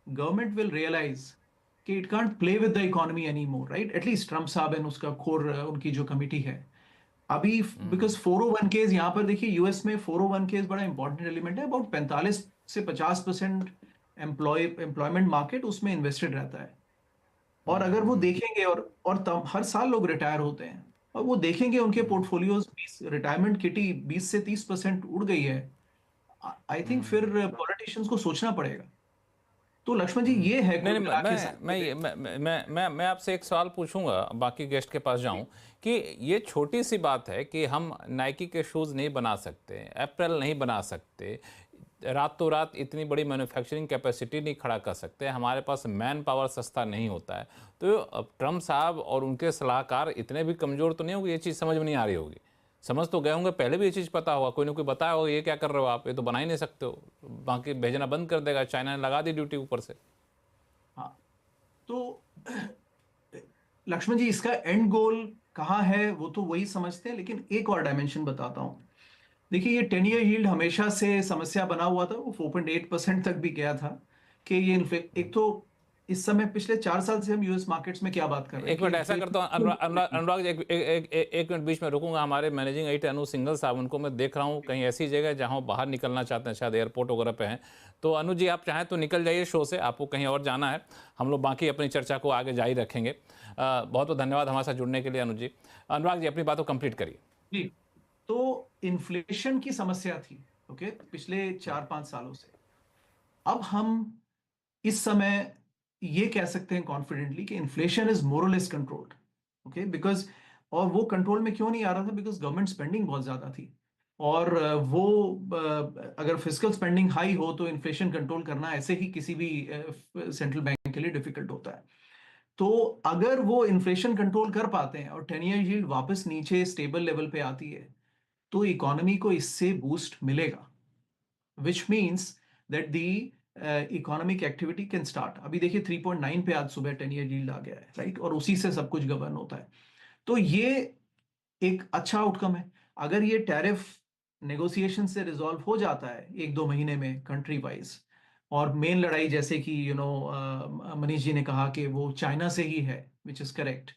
government will realize कि it can't play with the economy any more, right? At least Trump साहब एंड उसका कोर, उनकी जो कमिटी है अभी, बिकॉज 401 यहां पर देखिए, यूएस में 401 बड़ा इंपॉर्टेंट एलिमेंट है। अबाउट 45 से 50% एम्प्लॉयमेंट मार्केट उसमें इन्वेस्टेड रहता है। और अगर वो देखेंगे, और तब हर साल लोग रिटायर होते हैं, और वो देखेंगे उनके पोर्टफोलियोज, रिटायरमेंट किटी 20 से 30% उड़ गई है, आई थिंक फिर पॉलिटिशियंस को सोचना पड़ेगा। तो लक्ष्मण जी, ये है नहीं कुल नहीं, मिला के मैं आपसे एक सवाल पूछूंगा, बाकी गेस्ट के पास जाऊं, कि ये छोटी सी बात है कि हम नाइकी के शूज़ नहीं बना सकते, एप्पल नहीं बना सकते, रातों रात इतनी बड़ी मैन्युफैक्चरिंग कैपेसिटी नहीं खड़ा कर सकते, हमारे पास मैन पावर सस्ता नहीं होता है। तो अब ट्रम्प साहब और उनके सलाहकार इतने भी कमज़ोर तो नहीं होंगे, ये चीज़ समझ में नहीं आ रही होगी। समझ तो गए होंगे, पहले भी ये चीज़ पता होगा, कोई ना कोई बताया होगा ये क्या कर रहे हो आप, ये तो बना ही नहीं सकते हो, बाकी भेजना बंद कर देगा, चाइना ने लगा दी ड्यूटी ऊपर से। हाँ, तो लक्ष्मण जी, इसका एंड गोल कहाँ है वो तो वही समझते हैं, लेकिन एक और डायमेंशन बताता हूं। देखिए, ये 10 ईयर यील्ड हमेशा से समस्या बना हुआ था, वो 4.8% तक भी गया था कि ये एक तो इस समय पिछले 4 साल से हम यूएस मार्केट्स में क्या बात कर रहे हैं एक मिनट ऐसा करता हूँ, अनुराग जी, एक मिनट बीच में रुकूंगा। हमारे मैनेजिंग एडिटर अनु सिंघल साहब, उनको मैं देख रहा हूँ कहीं ऐसी जगह जहाँ वो बाहर निकलना चाहते हैं, शायद एयरपोर्ट वगैरह पे हैं। तो अनु जी, आप चाहें तो निकल जाइए शो से, आपको कहीं और जाना है, हम लोग बाकी अपनी चर्चा को आगे जारी रखेंगे। बहुत बहुत धन्यवाद हमारे साथ जुड़ने के लिए अनु जी। अनुराग जी, अपनी बात को कंप्लीट करिए। जी, तो इन्फ्लेशन की समस्या थी, ओके, पिछले 4-5 सालों से। अब हम इस समय ये कह सकते हैं कॉन्फिडेंटली कि इन्फ्लेशन इज मोर और लेस कंट्रोल्ड, ओके, बिकॉज और वो कंट्रोल में क्यों नहीं आ रहा था? बिकॉज गवर्नमेंट स्पेंडिंग बहुत ज्यादा थी, और अगर फिजिकल स्पेंडिंग हाई हो तो इन्फ्लेशन कंट्रोल करना ऐसे ही किसी भी सेंट्रल बैंक के लिए डिफिकल्ट होता है। तो अगर वो इन्फ्लेशन कंट्रोल कर पाते हैं और 10 ईयर यील्ड वापस नीचे स्टेबल लेवल पे आती है, तो इकोनॉमी को इससे बूस्ट मिलेगा, which means that the economic activity can start. अभी देखिए 3.9 पे आज सुबह 10 ईयर यील्ड आ गया है, राइट, और उसी से सब कुछ गवर्न होता है। तो ये एक अच्छा आउटकम है। अगर ये टैरिफ नेगोशिएशन से रिजॉल्व हो जाता है 1-2 महीने में कंट्री वाइज, और मेन लड़ाई जैसे कि मनीष जी ने कहा कि वो चाइना से ही है, विच इज करेक्ट,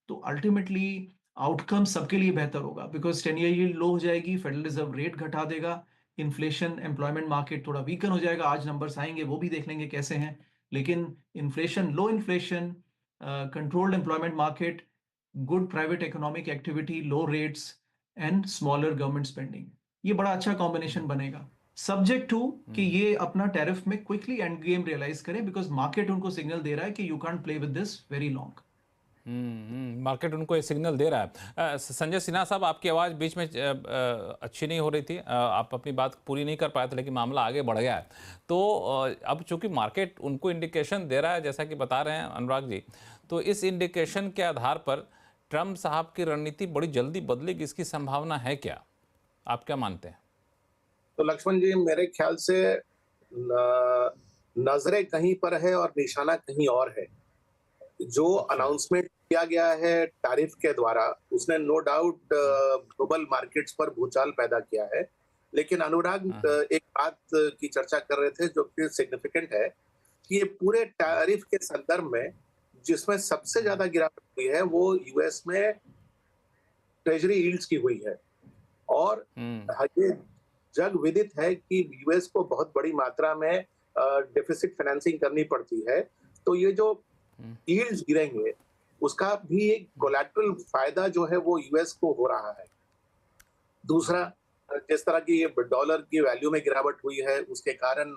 तो अल्टीमेटली आउटकम सबके लिए बेहतर होगा, बिकॉज 10 ईयर यील्ड लो हो जाएगी, फेडरल रिजर्व रेट घटा देगा, इन्फ्लेशन, एम्प्लॉयमेंट मार्केट थोड़ा वीकन हो जाएगा। आज नंबर्स आएंगे, वो भी देख लेंगे कैसे हैं, लेकिन inflation, low inflation, controlled employment market, good private economic activity, low rates and smaller government spending, ये बड़ा अच्छा कॉम्बिनेशन बनेगा, सब्जेक्ट टू कि ये अपना टैरिफ में क्विकली एंड गेम रियलाइज करें, बिकॉज मार्केट उनको सिग्नल दे रहा है कि you can't play with this very long. Market उनको ये सिग्नल दे रहा है। संजय सिन्हा साहब, आपकी आवाज़ बीच में अच्छी नहीं हो रही थी, आप अपनी बात पूरी नहीं कर पाए थे, लेकिन मामला आगे बढ़ गया है। तो अब चूंकि मार्केट उनको इंडिकेशन दे रहा है, जैसा कि बता रहे हैं अनुराग जी, तो इस इंडिकेशन के आधार पर ट्रम्प साहब की रणनीति बड़ी जल्दी बदलेगी, इसकी संभावना है क्या? आप क्या मानते हैं? तो लक्ष्मण जी, मेरे ख्याल से नजरें कहीं पर है और निशाना कहीं और है। जो अनाउंसमेंट किया गया है टैरिफ के द्वारा, उसने नो डाउट ग्लोबल मार्केट्स पर भूचाल पैदा किया है। लेकिन अनुराग एक बात की चर्चा कर रहे थे जो कि सिग्निफिकेंट है, कि ये पूरे टैरिफ के संदर्भ में जिसमें सबसे ज्यादा गिरावट हुई है वो यूएस में ट्रेजरी यील्ड्स की हुई है। और ये जग विदित है कि यूएस को बहुत बड़ी मात्रा में डेफिसिट फाइनेंसिंग करनी पड़ती है। तो ये जो यील्ड्स गिरेंगे, उसका भी एक कोलैटरल फायदा जो है वो यूएस को हो रहा है। दूसरा, जिस तरह की ये डॉलर की वैल्यू में गिरावट हुई है, उसके कारण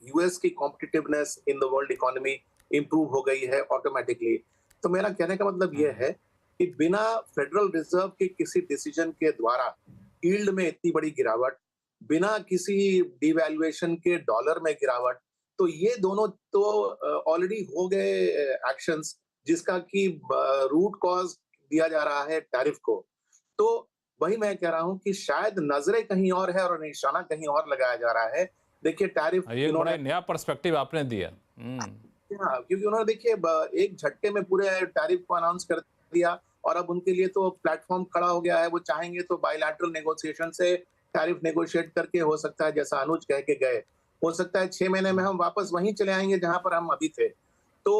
यूएस की competitiveness in the world economy improve हो गई है ऑटोमेटिकली। तो मेरा कहने का मतलब ये है कि बिना फेडरल रिजर्व के किसी डिसीजन के द्वारा यील्ड में इतनी बड़ी गिरावट, बिना किसी डिवैल्यूएशन के डॉलर में गिरावट, तो ये दोनों तो ऑलरेडी हो गए एक्शंस, जिसका कि रूट कॉज दिया जा रहा है टैरिफ को। तो वही मैं कह रहा हूं कि शायद नजरें कहीं और है और निशाना कहीं और लगाया जा रहा है। देखिए टैरिफ, ये बड़ा नया पर्सपेक्टिव आपने दिया। हाँ, क्योंकि उन्होंने देखिए एक झटके में पूरे टैरिफ को अनाउंस कर दिया, और अब उनके लिए तो प्लेटफॉर्म खड़ा हो गया है। वो चाहेंगे तो बायलैटरल नेगोशिएशन से टैरिफ नेगोशिएट करके, हो सकता है जैसा अनुज कह के गए, हो सकता है 6 महीने में हम वापस वहीं चले आएंगे जहां पर हम अभी थे। तो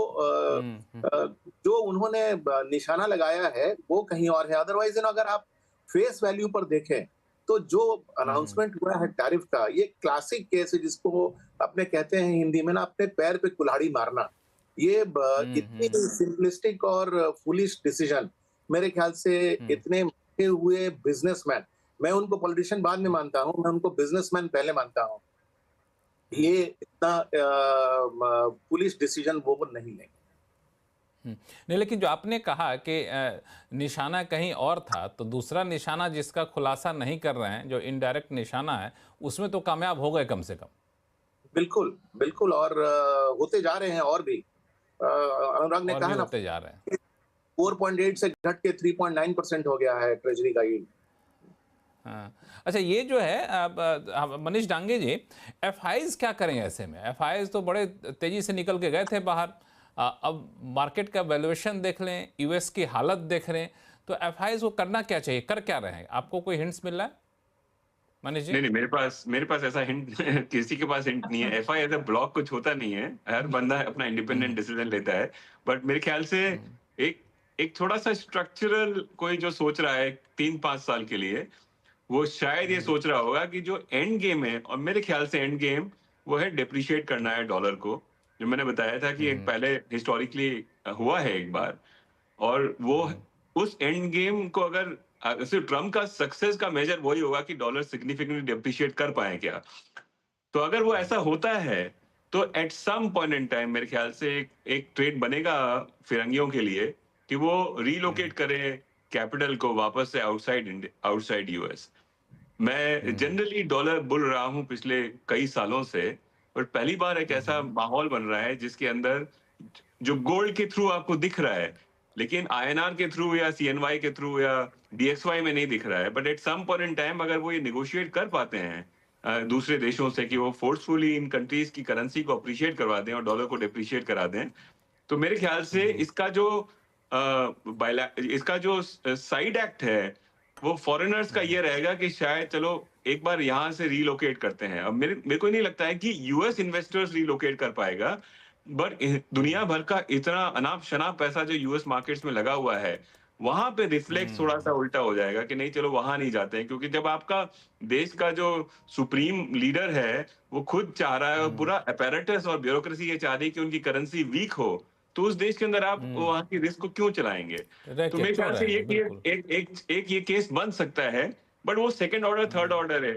जो उन्होंने निशाना लगाया है वो कहीं और है। अदरवाइज अगर आप फेस वैल्यू पर देखें तो जो अनाउंसमेंट हुआ है टैरिफ का, ये क्लासिक केस है जिसको अपने कहते हैं हिंदी में ना, अपने पैर पे कुल्हाड़ी मारना। ये इतनी सिंपलिस्टिक और फुलिश डिसीजन, मेरे ख्याल से इतने मरे हुए बिजनेसमैन, मैं उनको पॉलिटिशियन बाद में मानता हूं, मैं उनको बिजनेसमैन पहले मानता हूं, ये इतना पुलिस डिसीजन वो नहीं लेंगे। नहीं, लेकिन जो आपने कहा कि निशाना कहीं और था, तो दूसरा निशाना जिसका खुलासा नहीं कर रहे हैं, जो इनडायरेक्ट निशाना है, उसमें तो कामयाब हो गए कम से कम। बिल्कुल बिल्कुल, और होते जा रहे हैं और भी। अनुराग ने कहा ना, होते जा रहे हैं। 4.8 से घट के 3.9% हो गया है ट्रेजरी का यील्ड। हाँ, अच्छा, ये जो है मनीष डांगे जी, एफआईज क्या करेंगे ऐसे में? एफआईज तो बड़े तेजी से निकल के गए थे बाहर, अब मार्केट का वैल्यूएशन देख लें, यूएस की हालत देख रहे हैं, तो एफआईज को करना क्या चाहिए, कर क्या रहे हैं? आपको कोई हिंट्स मिल रहा है मनीष जी? नहीं, मेरे पास ऐसा हिंट किसी के पास हिंट नहीं है। एफआई एज अ ब्लॉक कुछ होता नहीं है, हर बंदा अपना इंडिपेंडेंट डिसीजन लेता है। बट मेरे ख्याल से एक थोड़ा सा स्ट्रक्चरल कोई जो सोच रहा है 3-5 साल के लिए, वो शायद ये सोच रहा होगा कि जो एंड गेम है, और मेरे ख्याल से एंड गेम वो है डिप्रिशिएट करना है डॉलर को, जो मैंने बताया था कि एक पहले हिस्टोरिकली हुआ है एक बार। और वो उस एंड गेम को अगर सिर्फ ट्रम्प का सक्सेस का मेजर वही होगा कि डॉलर सिग्निफिकेंटली डिप्रिशिएट कर पाए क्या। तो अगर वो ऐसा होता है तो at some point in time मेरे ख्याल से एक ट्रेड बनेगा फिरंगियों के लिए कि वो रीलोकेट करें कैपिटल को वापस से आउटसाइड यूएस। मैं जनरली डॉलर बुल रहा हूं पिछले कई सालों से, और पहली बार एक ऐसा माहौल बन रहा है जिसके अंदर जो गोल्ड के थ्रू आपको दिख रहा है, लेकिन आईएनआर के थ्रू या सीएनवाई के थ्रू या डीएक्सवाई में नहीं दिख रहा है। But at some point in time अगर वो ये नेगोशिएट कर पाते हैं दूसरे देशों से कि वो फोर्सफुली इन कंट्रीज की करेंसी को अप्रिशिएट करवा दें और डॉलर को डिप्रिशिएट करा दें, तो मेरे ख्याल से इसका जो साइड एक्ट है वो फॉरेनर्स का ये रहेगा कि शायद चलो एक बार यहां से रीलोकेट करते हैं। अब मेरे को नहीं लगता है कि यूएस इन्वेस्टर्स रीलोकेट कर पाएगा, बट दुनिया भर का इतना अनाप शनाप पैसा जो यूएस मार्केट्स में लगा हुआ है, वहां पे रिफ्लेक्स थोड़ा सा उल्टा हो जाएगा कि नहीं चलो वहां नहीं जाते हैं, क्योंकि जब आपका देश का जो सुप्रीम लीडर है वो खुद चाह रहा है और पूरा अपैरेटस और ब्यूरोक्रेसी ये चाह रही है कि उनकी करेंसी वीक हो, तो उस देश के अंदर आप वहां की रिस्क को क्यों चलाएंगे? तो मेरे ख्याल से एक ये केस बन सकता है, बट वो सेकंड ऑर्डर थर्ड ऑर्डर है।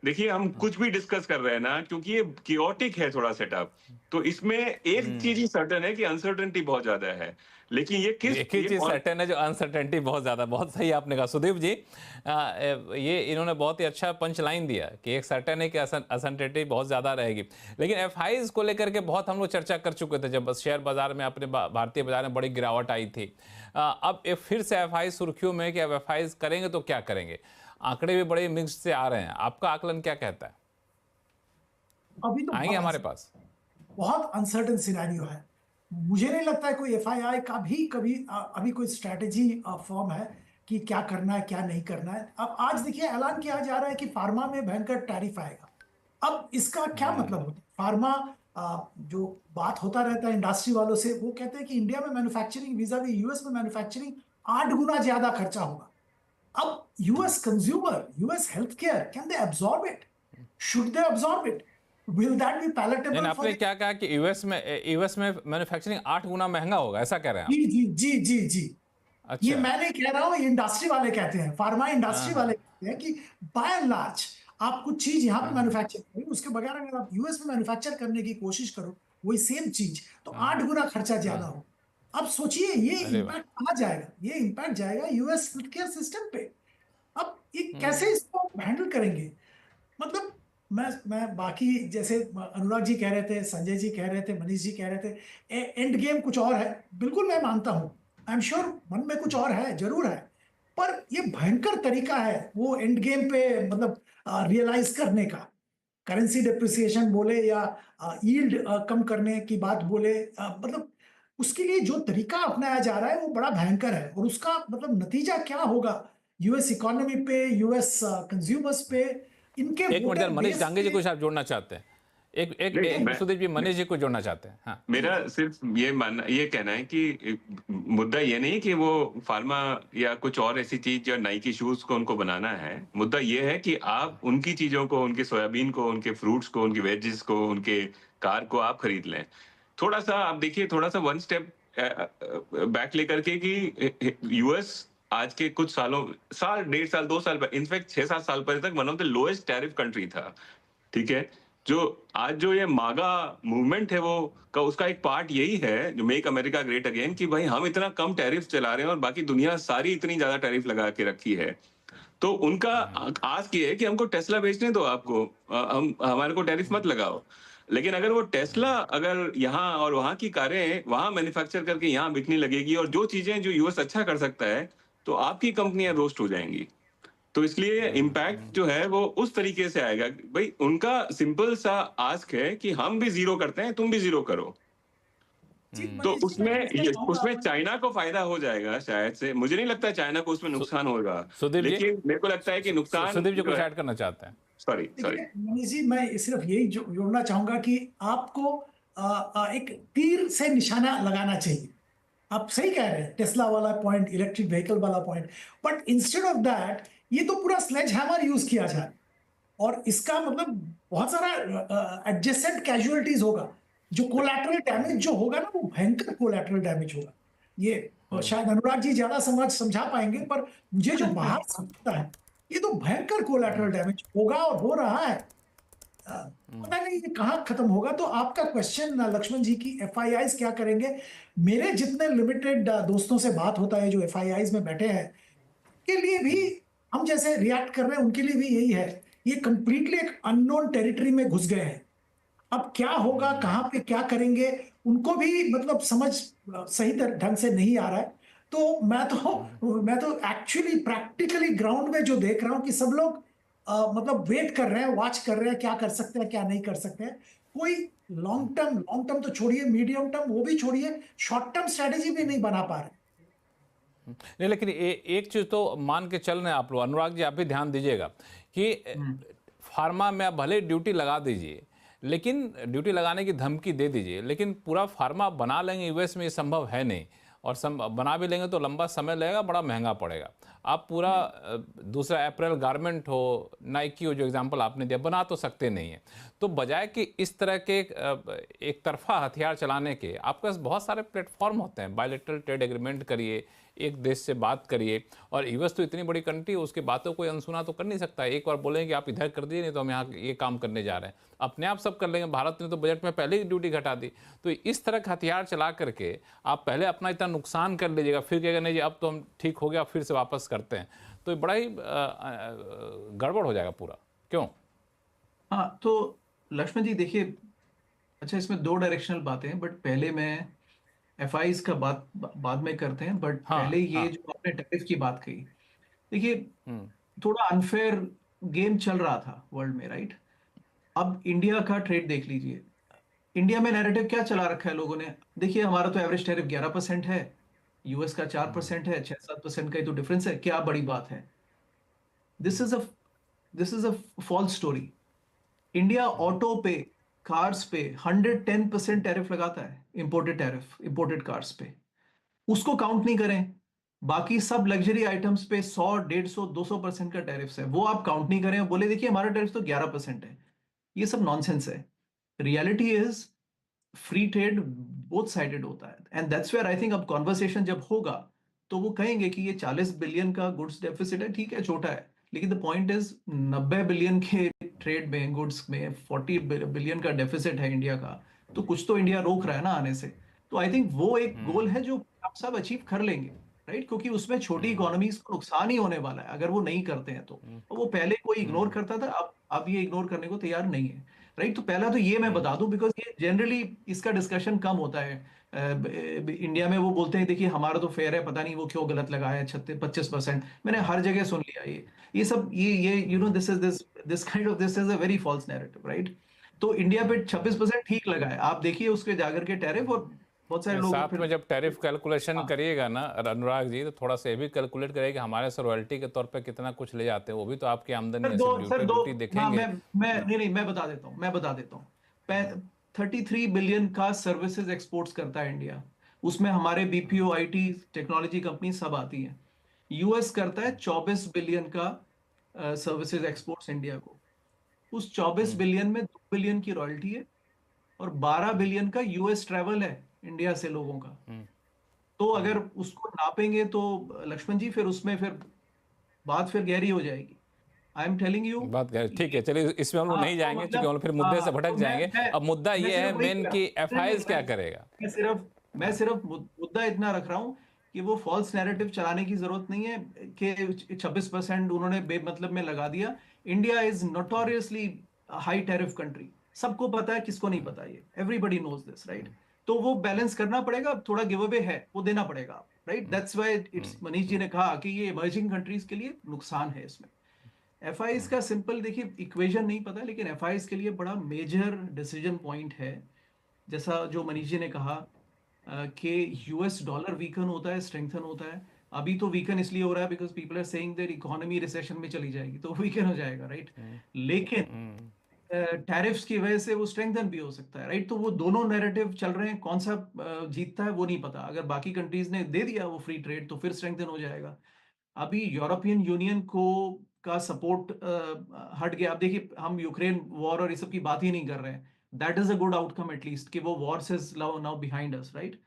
देखिए हम कुछ भी डिस्कस कर रहे हैं ना, क्योंकि ये कियोटिक है थोड़ा सेटअप, तो इसमें एक चीज ही सर्टेन है कि अनसर्टेनिटी बहुत ज्यादा है। लेकिन ये एक ही चीज सर्टेन है, जो अनसर्टेनिटी बहुत ज्यादा। बहुत सही आपने कहा सुदीप जी। ये इन्होंने बहुत ही अच्छा पंच लाइन दिया कि एक सर्टेन है कि अनसर्टेनिटी बहुत ज्यादा रहेगी। लेकिन एफआईज को लेकर के बहुत हम लोग चर्चा कर चुके थे जब शेयर बाजार में, अपने भारतीय बाजार में बड़ी गिरावट आई थी। अब फिर से एफआई सुर्खियों में कि अब एफआईज करेंगे तो क्या करेंगे। आंकड़े भी बड़े मिक्स से आ रहे हैं, आपका आकलन क्या कहता है? अभी तो आएंगे हमारे पास? बहुत अनसर्टेन सिनेरियो है। मुझे नहीं लगता है कोई एफआईआई का भी कभी अभी कोई स्ट्रेटेजी फॉर्म है कि क्या करना है क्या नहीं करना है। अब आज देखिए ऐलान किया जा रहा है कि फार्मा में भयंकर टैरिफ आएगा। अब इसका क्या मतलब होता है? फार्मा जो बात होता रहता है इंडस्ट्री वालों से, वो कहते हैं कि इंडिया में मैन्युफैक्चरिंग वीज़ावी यूएस में मैन्युफैक्चरिंग 8 गुना ज्यादा खर्चा होगा। अब US consumer, US health care, can they absorb it? Should they absorb it? Will that be palatable? आपने क्या कहा कि यूएस में मैन्युफैक्चरिंग 8 गुना महंगा होगा, ऐसा कह रहे हैं आप? जी। अच्छा। ये मैं नहीं कह रहा हूँ, इंडस्ट्री वाले कहते हैं, फार्मा इंडस्ट्री वाले कहते हैं कि बाय एंड लार्ज आप कुछ चीज यहाँ पे मैन्युफैक्चर करें, उसके बगैर अगर आप यूएस में मैन्युफैक्चर करने की कोशिश करो वही सेम चीज, तो 8 गुना खर्चा ज्यादा हो। अब सोचिए ये इम्पैक्ट कहाँ जाएगा? ये इम्पैक्ट जाएगा यूएस हेल्थ केयर सिस्टम पे। अब ये कैसे इसको हैंडल करेंगे? मतलब मैं बाकी जैसे अनुराग जी कह रहे थे, संजय जी कह रहे थे, मनीष जी कह रहे थे एंड गेम कुछ और है। बिल्कुल मैं मानता हूं, आई एम श्योर मन में कुछ और है, जरूर है, पर ये भयंकर तरीका है वो एंड गेम पे मतलब रियलाइज करने का। करेंसी डिप्रिसिएशन बोले या यील्ड कम करने की बात बोले, मतलब उसके लिए जो तरीका अपनाया जा रहा है वो बड़ा भयंकर है। और उसका मतलब नतीजा क्या होगा यूएस इकोनॉमी पे, यूएस कंज्यूमर्स पे, इनके एक मिनट मनीष डांगे जी कुछ आप जोड़ना चाहते हैं? एक सुदीप जी मनीष जी को जोड़ना चाहते हैं। हाँ। मेरा सिर्फ ये कहना है कि मुद्दा ये नहीं कि वो फार्मा या कुछ और ऐसी चीज या नाइकी शूज को उनको बनाना है। मुद्दा ये है कि आप उनकी चीजों को, उनके सोयाबीन को, उनके फ्रूट्स को, उनकी वेजेस को, उनके कार को आप खरीद लें। थोड़ा सा आप देखिए, थोड़ा सा वन स्टेप बैक लेकर के कि यूएस आज के कुछ सालों, साल, 1.5 साल, 2 साल, इनफैक्ट 6-7 साल पहले तक one of the lowest tariff country था। ठीक है, जो आज जो ये मागा मूवमेंट है वो का उसका एक पार्ट यही है, जो मेक अमेरिका ग्रेट अगेन, कि भाई हम इतना कम टैरिफ चला रहे हैं और बाकी दुनिया सारी इतनी ज्यादा टैरिफ लगा के रखी है। तो उनका आस्क ये है कि हमको टेस्ला बेचने दो, आपको हमारे को टैरिफ मत लगाओ। लेकिन अगर वो टेस्ला अगर यहाँ और वहां की कारें वहां मैन्युफैक्चर करके यहाँ बिकने लगेगी और जो चीजें जो यूएस अच्छा कर सकता है, तो आपकी कंपनियां रोस्ट हो जाएंगी। तो इसलिए इम्पैक्ट जो है वो उस तरीके से आएगा। भाई उनका सिंपल सा आस्क है कि हम भी जीरो करते हैं, तुम भी जीरो करो। तो उसमें चाइना को फायदा हो जाएगा शायद से। मुझे नहीं लगता चाइना को उसमें नुकसान होगा, लेकिन मेरे को लगता है कि नुकसान। सुदीप जी कुछ ऐड करना चाहते हैं? सॉरी मनीष जी, मैं सिर्फ यही जोड़ना चाहूंगा कि आपको एक तीर से निशाना लगाना चाहिए। आप सही कह रहे हैं, टेस्ला वाला पॉइंट, इलेक्ट्रिक व्हीकल वाला point, but instead of that ये तो पूरा स्लेज हैमर यूज किया जाए और इसका मतलब बहुत सारा एडजेसेंट कैजुअलिटीज होगा। जो कोलैटरल डैमेज जो होगा ना, वो भयंकर कोलैटरल डैमेज होगा। ये शायद अनुराग जी ज्यादा समझा पाएंगे, पर मुझे जो बाहर समझता है ये तो भयंकर कोलैटरल डैमेज होगा और हो रहा है। पता नहीं ये कहाँ खत्म होगा। तो आपका क्वेश्चन लक्ष्मण जी की FIIs क्या करेंगे, मेरे जितने लिमिटेड दोस्तों से बात होता है जो FIIs में बैठे हैं, के लिए भी हम जैसे रिएक्ट कर रहे हैं उनके लिए भी यही है, ये कंप्लीटली एक अननोन टेरिटरी में घुस गए हैं। अब क्या होगा, कहाँ पे क्या करेंगे, उनको भी मतलब समझ सही ढंग से नहीं आ रहा है। तो मैं तो एक्चुअली प्रैक्टिकली ग्राउंड में जो देख रहा हूं कि सब लोग मतलब वेट कर रहे हैं, वॉच कर रहे हैं, क्या कर सकते हैं क्या नहीं कर सकते हैं। कोई लॉन्ग टर्म तो छोड़िए, मीडियम टर्म वो भी छोड़िए, शॉर्ट टर्म स्ट्रेटेजी भी नहीं बना पा रहे। नहीं, लेकिन एक चीज तो मान के चल रहे हैं आप लोग, अनुराग जी आप भी ध्यान दीजिएगा कि फार्मा में आप भले ड्यूटी लगा दीजिए, लेकिन ड्यूटी लगाने की धमकी दे दीजिए, लेकिन पूरा फार्मा बना लेंगे यूएस में, ये संभव है नहीं। और बना भी लेंगे तो लंबा समय लगेगा, बड़ा महंगा पड़ेगा। आप पूरा दूसरा अप्रैल गारमेंट हो, नाइकी हो, जो एग्जांपल आपने दिया, बना तो सकते नहीं है। तो बजाय कि इस तरह के एक तरफा हथियार चलाने के, आपके पास बहुत सारे प्लेटफॉर्म होते हैं। बायलैटरल ट्रेड एग्रीमेंट करिए, एक देश से बात करिए। और यूएस तो इतनी बड़ी कंट्री है, उसकी बातों को अनसुना तो कर नहीं सकता। एक बार बोलेंगे कि आप इधर कर दिए, नहीं तो हम यहाँ ये काम करने जा रहे हैं, अपने आप सब कर लेंगे। भारत ने तो बजट में पहले ही ड्यूटी घटा दी। तो इस तरह का हथियार चला करके आप पहले अपना इतना नुकसान कर लीजिएगा, फिर कहेगा नहीं जी अब तो हम ठीक हो गया, फिर से वापस करते हैं, तो बड़ा ही गड़बड़ हो जाएगा पूरा। क्यों? हाँ, तो लक्ष्मण जी देखिए, अच्छा इसमें दो डायरेक्शनल बातें हैं, बट पहले मैं FIs का बात बाद में करते हैं। बट हाँ, पहले ये हाँ। जो आपने टैरिफ की बात कही, देखिए हम्म, थोड़ा अनफेयर गेम चल रहा था वर्ल्ड में, राइट? अब इंडिया का ट्रेड देख लीजिए। इंडिया में नैरेटिव क्या चला रखा है लोगों ने? देखिए हमारा तो एवरेज टैरिफ 11% है, यूएस का 4% है, 6-7% का ही तो डिफरेंस है, क्या बड़ी बात है? This is a this is a false story. India auto पे, कार्स पे 110% टैरिफ लगाता है, इंपोर्टेड टैरिफ, इंपोर्टेड कार्स पे। उसको काउंट नहीं करें। बाकी सब लग्जरी आइटम्स पे 100, 150, 200% का टैरिफ है, वो आप काउंट नहीं करें, बोले देखिए हमारा टैरिफ तो 11% है। ये सब नॉनसेंस है। Reality is free trade both sided होता है, and that's where I think अब कॉन्वर्सेशन जब होगा तो वो कहेंगे कि ये 40 बिलियन का गुड्स डेफिसिट है, ठीक है छोटा है, लेकिन द पॉइंट इज 90 बिलियन के ट्रेड में, गुड्स में 40 बिलियन का डेफिसिट है इंडिया का, तो कुछ तो इंडिया रोक रहा है ना आने से। तो आई थिंक वो एक गोल है जो आप सब अचीव कर लेंगे, राइट? क्योंकि उसमें छोटी इकोनॉमीज को नुकसान ही होने वाला है अगर वो नहीं करते हैं तो। वो पहले कोई इग्नोर करता था, अब ये इग्नोर करने को तैयार नहीं है, राइट? तो पहला तो ये मैं बता दूं, बिकॉज ये जनरली इसका डिस्कशन कम होता है इंडिया में। वो बोलते हैं देखिए हमारा तो फेयर है, पता नहीं वो क्यों गलत लगाया है 25%। मैंने हर जगह सुन लिया ये सब, ये you know this kind of this is a very false narrative, right? तो इंडिया पे 26% ठीक लगा है, आप देखिए उसके जाकर के टैरिफ, और बहुत सारे लोग साथ फिर में जब टैरिफ कैलकुलेशन हाँ, करिएगा ना अनुराग जी, तो थोड़ा सा ये भी कैलकुलेट करिएगा कि हमारे से रॉयल्टी के तौर पे कितना कुछ ले जाते हैं, वो भी तो आपकी आमदनी है। सिर्फ सर ड्यूटी दो, ड्यूटी हाँ, देखेंगे मैं नहीं मैं बता देता हूँ 33 बिलियन का सर्विसेज एक्सपोर्ट्स करता है इंडिया, उसमें हमारे BPO IT टेक्नोलॉजी कंपनी सब आती हैं। यूएस करता है 24 बिलियन का सर्विसेज एक्सपोर्ट्स इंडिया को। उस 24 बिलियन में 2 बिलियन की रॉयल्टी है, और 12 बिलियन का यूएस ट्रैवल है इंडिया से लोगों का। तो अगर उसको नापेंगे तो लक्ष्मण जी फिर उसमें फिर बात फिर गहरी हो जाएगी। आई एम टेलिंग यू, बात कर। ठीक है, चलिए इसमें हम लोग हाँ नहीं तो जाएंगे, क्योंकि हम लोग फिर मतलब मुद्दे से भटक तो जाएंगे। अब मुद्दा मैं ये है सिर्फ वही मेन कह कि रहा हूँ। FIs क्या करेगा। मैं सिर्फ मुद्दा इतना रख रहा हूँ कि वो फॉल्स नैरेटिव चलाने की जरूरत नहीं है कि 26% उन्होंने बेमतलब में लगा दिया। India is notoriously high tariff country, सबको पता है, किसको नहीं पता, ये एवरीबडी नोज दिस, राइट? तो वो बैलेंस करना पड़ेगा, थोड़ा गिव अवे है वो देना पड़ेगा, right? That's why it's, Manish ji ने कहा कि ये इमर्जिंग कंट्रीज के लिए नुकसान है इसमें। FIs का सिंपल देखिए इक्वेशन नहीं पता, लेकिन FIs के लिए बड़ा मेजर डिसीजन पॉइंट है, जैसा जो मनीष जी ने कहा कि US डॉलर वीकन होता है, स्ट्रेंथन होता है। अभी तो वीकन इसलिए हो रहा है because people are saying that economy recession में चली जाएगी, तो वीकन हो जाएगा, राइट? लेकिन टैरिफ्स की वजह से वो स्ट्रेंथन भी हो सकता है, राइट? तो वो दोनों नैरेटिव चल रहे हैं, कौन सा जीतता है वो नहीं पता। अगर बाकी कंट्रीज ने दे दिया वो फ्री ट्रेड तो फिर स्ट्रेंथन हो जाएगा। अभी यूरोपियन यूनियन को का सपोर्ट हट गया। अब देखिए हम यूक्रेन वॉर और ये सब की बात ही नहीं कर रहे हैं, that is a good outcome at least कि वो war is now behind us, right?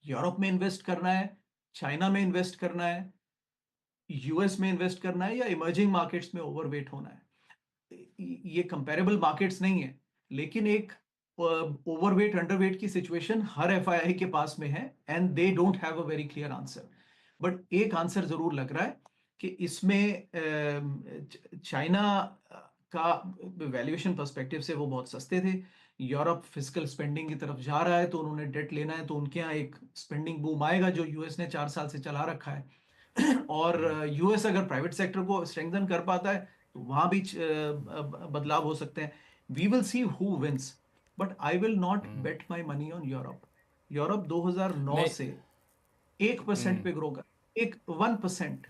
Europe में इन्वेस्ट करना है, चाइना में इन्वेस्ट करना है, US में इन्वेस्ट करना है, या इमर्जिंग मार्केट्स में ओवरवेट होना है? ये कंपेरेबल मार्केट्स नहीं है, लेकिन एक ओवरवेट अंडरवेट की सिचुएशन हर एफआईआई के पास में है and they don't have a very clear answer. But एक आंसर जरूर लग रहा है कि इसमें चाइना का वैल्यूएशन पर्सपेक्टिव से वो बहुत सस्ते थे। यूरोप फिस्कल स्पेंडिंग की तरफ जा रहा है तो उन्होंने डेट लेना है, तो उनके यहाँ एक स्पेंडिंग बूम आएगा जो यूएस ने 4 साल से चला रखा है। और यूएस अगर प्राइवेट सेक्टर को स्ट्रेंथन कर पाता है तो वहां भी बदलाव हो सकते हैं। We will see who wins, but I will not bet my money on Europe. Europe 2009 नहीं से 1% पे ग्रो कर, 1%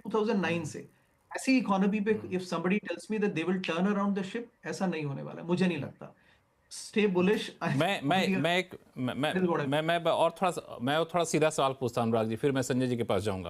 2009 से ऐसी इकोनॉमी पे if somebody tells me that they will turn around the ship, ऐसा नहीं होने वाला है, मुझे नहीं लगता। Stay bullish. मैं और थोड़ा सीधा सवाल पूछता हूँ अनुराग जी, फिर मैं संजय जी के पास जाऊंगा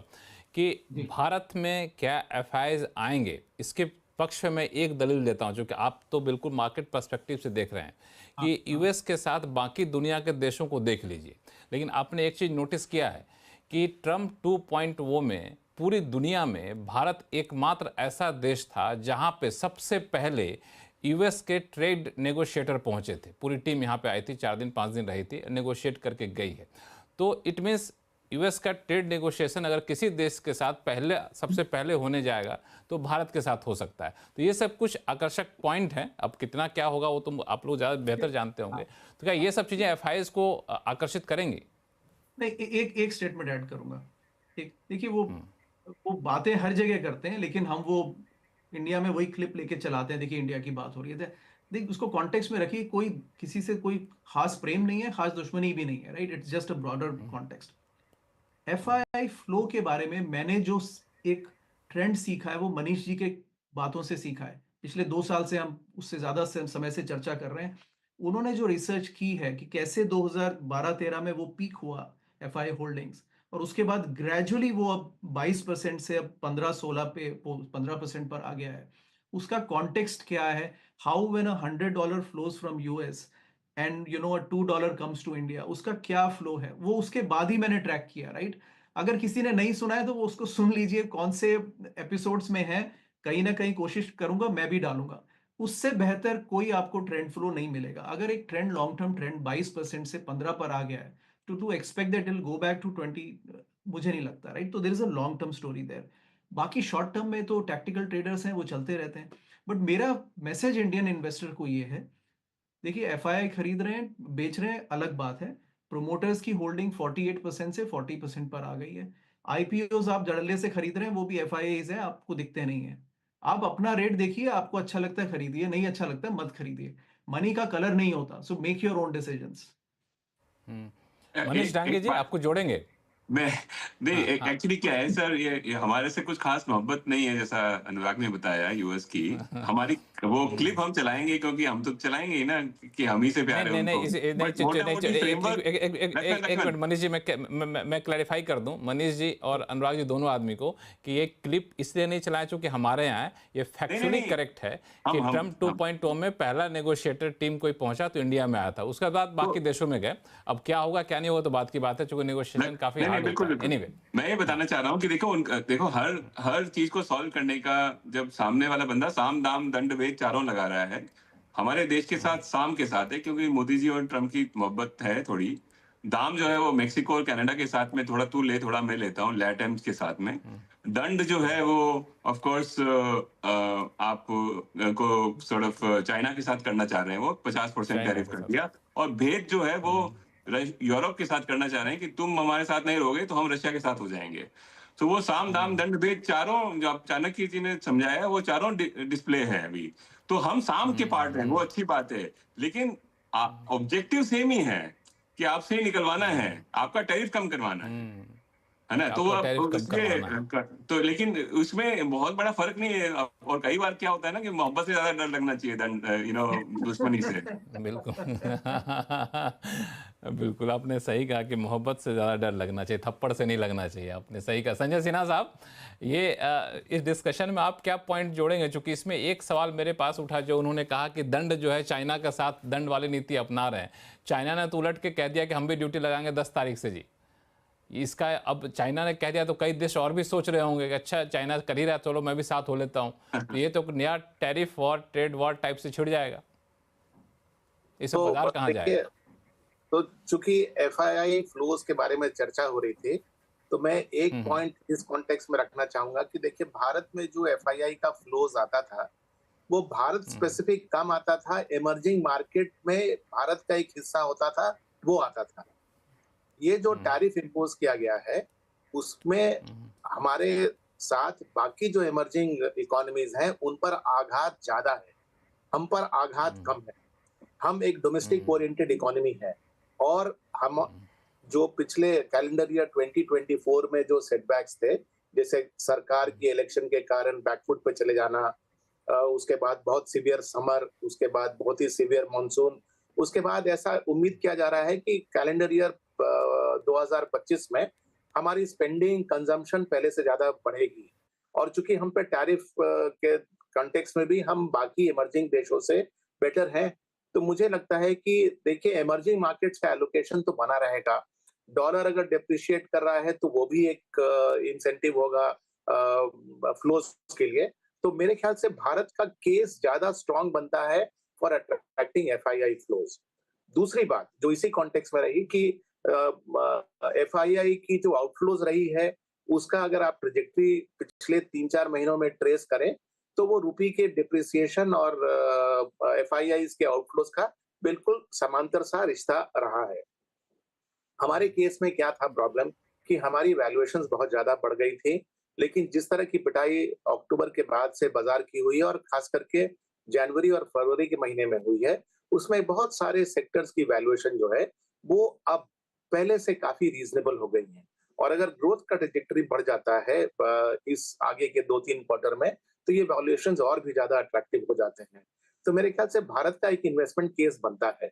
कि भारत में क्या एफआईआईज आएंगे, इसके पक्ष में मैं एक दलील देता हूं, जो कि आप तो बिल्कुल मार्केट पर्सपेक्टिव से देख रहे हैं कि यूएस के साथ बाकी दुनिया के देशों को देख लीजिए, लेकिन आपने एक चीज़ नोटिस किया है कि ट्रम्प 2.0 में पूरी दुनिया में भारत एकमात्र ऐसा देश था जहां पे सबसे पहले यूएस के ट्रेड नेगोशिएटर पहुंचे थे। पूरी टीम यहां पे आई थी, 4 दिन 5 दिन रही थी, नेगोशिएट करके गई है। तो इट मीन्स यूएस का ट्रेड नेगोशिएशन अगर किसी देश के साथ सबसे पहले होने जाएगा तो भारत के साथ हो सकता है। तो ये सब कुछ आकर्षक पॉइंट हैं। अब कितना क्या होगा वो तो आप लोग ज़्यादा बेहतर जानते होंगे। तो क्या ये सब चीज़ें एफआईआईज को आकर्षित करेंगी? नहीं, एक स्टेटमेंट ऐड करूंगा। देखिए वो बातें हर जगह करते हैं, लेकिन हम वो इंडिया में वही क्लिप लेके चलाते हैं। देखिए इंडिया की बात हो रही है, देखिए उसको कॉन्टेक्स्ट में रखिए। कोई किसी से कोई खास प्रेम नहीं है, खास दुश्मनी भी नहीं है, right? It's just a broader context. FII flow के बारे में मैंने जो एक ट्रेंड सीखा है वो मनीष जी के बातों से सीखा है। पिछले 2 साल से हम उससे ज्यादा समय से चर्चा कर रहे हैं। उन्होंने जो रिसर्च की है कि कैसे 2012-13 में वो पीक हुआ एफआई होल्डिंग्स, और उसके बाद ग्रेजुअली वो अब 22% से अब 15-16 पे 15% पर आ गया है। उसका कॉन्टेक्स्ट क्या है? How when $100 flows from US and $2 comes to India, उसका क्या फ्लो है, वो उसके बाद ही मैंने ट्रैक किया, राइट? अगर किसी ने नहीं सुना है तो वो उसको सुन लीजिए, कौन से एपिसोड्स में है, कहीं ना कहीं कोशिश करूंगा, मैं भी डालूंगा। उससे बेहतर कोई आपको ट्रेंड फ्लो नहीं मिलेगा। अगर एक ट्रेंड लॉन्ग टर्म ट्रेंड 22% से 15 पर आ गया है, to expect that it'll go back to 20, मुझे नहीं लगता, राइट? तो there is a long term story there. बाकी शॉर्ट टर्म में तो टैक्टिकल ट्रेडर्स हैं, वो चलते रहते हैं। बट मेरा मैसेज इंडियन इन्वेस्टर को ये है, देखिए एफआईआई खरीद रहे हैं, बेच रहे हैं, अलग बात है। प्रोमोटर्स की होल्डिंग 48% से 40% पर आ गई है। आईपीओज आप जड़ले से खरीद रहे हैं, वो भी एफआईआईज हैं, आपको दिखते नहीं है। आप अपना रेट देखिए, आपको अच्छा लगता है खरीदिए, नहीं अच्छा लगता है मत खरीदिए। मनी का कलर नहीं होता, so make your own decisions. Manish Dange ji, आपको जोड़ेंगे? मैं नहीं, एक्चुअली क्या है सर, ये हमारे से कुछ खास मोहब्बत नहीं है, जैसा अनुराग ने बताया यूएस की। हमारी वो क्लिप हम चलाएंगे क्योंकि हम तो चलाएंगे ही ना कि हम ही से प्यार है उनको। एक मिनट मनीष जी, मैं क्लैरिफाई कर दूं मनीष जी और अनुराग जी दोनों आदमी को कि ये क्लिप इसलिए नहीं चलाया चूंकि हमारे यहाँ है। ये फैक्चुअली करेक्ट है कि ट्रम्प 2.0 में पहला नेगोशिएटर टीम कोई पहुंचा तो इंडिया में आया था, उसके बाद बाकी देशों में गए। अब क्या होगा क्या नहीं होगा तो बात की बात है, चूंकि नेगोशिएशन काफी बिल्कुल। Anyway. मैं ये बताना चाह रहा हूँ कि देखो हर चीज को सॉल्व करने का, जब सामने वाला बंदा साम दाम दंड भेद चारों लगा रहा है, हमारे देश के साथ साम के साथ है, क्योंकि मोदी जी और ट्रम्प की मोहब्बत है थोड़ी। दाम जो है वो मेक्सिको और कनाडा के साथ में, थोड़ा तू ले थोड़ा मैं लेता हूँ, लैटम्स के साथ में। दंड जो है वो ऑफ कोर्स आप को सॉर्ट ऑफ चाइना के साथ करना चाह रहे हैं, वो 50% टैरिफ कर दिया। और भेद जो है वो यूरोप के साथ करना चाह रहे हैं कि तुम हमारे साथ नहीं रहोगे तो हम रशिया के साथ हो जाएंगे। तो वो साम दाम दंड भेद चारों जो चाणक्य जी ने समझाया है, वो चारों डिस्प्ले है अभी। तो हम साम के पार्ट हैं, वो अच्छी बात है, लेकिन ऑब्जेक्टिव सेम ही है कि आपसे निकलवाना है, आपका टैरिफ कम करवाना है ना? तो तो लेकिन उसमें बहुत बड़ा फर्क नहीं है। और कई बार क्या होता है ना कि मोहब्बत से ज्यादा डर लगना चाहिए दुश्मनी से। बिल्कुल बिल्कुल आपने सही कहा कि मोहब्बत से ज़्यादा डर लगना चाहिए, थप्पड़ से नहीं लगना चाहिए। आपने सही कहा। संजय सिन्हा साहब, ये इस डिस्कशन में आप क्या पॉइंट जोड़ेंगे? चूंकि इसमें एक सवाल मेरे पास उठा, जो उन्होंने कहा कि दंड जो है चाइना के साथ दंड वाली नीति अपना रहे हैं। चाइना ने तो उलट के कह दिया कि हम भी ड्यूटी लगाएंगे 10 तारीख से जी। इसका अब चाइना ने कह दिया तो कई देश और भी सोच रहे होंगे कि अच्छा चाइना कर ही रहा है, चलो मैं भी साथ हो लेता हूँ। तो ये तो नया tariff war, trade war type से छिड़ जाएगा। इससे तो बाजार कहाँ देखिए, जाएगा? तो चूंकि एफआईआई फ्लोज के बारे में चर्चा हो रही थी, तो मैं एक पॉइंट इस कॉन्टेक्स्ट में रखना चाहूंगा कि देखिए, भारत में जो एफआईआई का फ्लोज आता था वो भारत स्पेसिफिक कम आता था, इमर्जिंग मार्केट में भारत का एक हिस्सा होता था, वो आता था। ये जो टैरिफ इम्पोज किया गया है उसमें हमारे साथ बाकी जो इमर्जिंग इकोनॉमीज हैं उन पर आघात ज्यादा है, हम पर आघात कम है। हम एक डोमेस्टिक ओरिएंटेड इकोनॉमी है और हम जो पिछले कैलेंडर ईयर 2024 में जो सेटबैक्स थे, जैसे सरकार की इलेक्शन के कारण बैकफुट पे चले जाना, उसके बाद बहुत सीवियर समर, उसके बाद बहुत ही सीवियर मॉनसून, उसके बाद ऐसा उम्मीद किया जा रहा है कि कैलेंडर ईयर 2025 में हमारी स्पेंडिंग कंजम्पशन पहले से ज्यादा बढ़ेगी। और चूंकि हम पे टैरिफ के कॉन्टेक्स्ट में भी हम बाकी इमर्जिंग देशों से बेटर हैं, तो मुझे लगता है कि देखिए, इमर्जिंग मार्केट्स का एलोकेशन तो बना रहेगा। डॉलर अगर डिप्रिशिएट कर रहा है तो वो भी एक इंसेंटिव होगा फ्लोज के लिए। तो मेरे ख्याल से भारत का केस ज्यादा स्ट्रांग बनता है फॉर अट्रैक्टिंग एफआईआई फ्लोज। दूसरी बात जो इसी कॉन्टेक्स्ट में रही कि एफआईआई की जो आउटफ्लोज रही है उसका अगर आप ट्रेजेक्टरी पिछले 3-4 महीनों में ट्रेस करें तो वो रुपी के डिप्रिसिएशन और एफआईआई के आउटफ्लोज का बिल्कुल समांतर सा रिश्ता रहा है। हमारे केस में क्या था प्रॉब्लम कि हमारी वैल्यूएशंस बहुत ज्यादा बढ़ गई थी, लेकिन जिस तरह की पिटाई अक्टूबर के बाद से बाजार की हुई है और खास करके जनवरी और फरवरी के महीने में हुई है, उसमें बहुत सारे सेक्टर्स की वैल्यूएशन जो है वो अब पहले से काफी रीजनेबल हो गई है। और अगर ग्रोथ का ट्रेजेक्टरी बढ़ जाता है इस आगे के 2-3 क्वार्टर में, तो ये वैल्यूएशंस और भी ज्यादा अट्रैक्टिव हो जाते हैं। तो मेरे ख्याल से भारत का एक इन्वेस्टमेंट केस बनता है।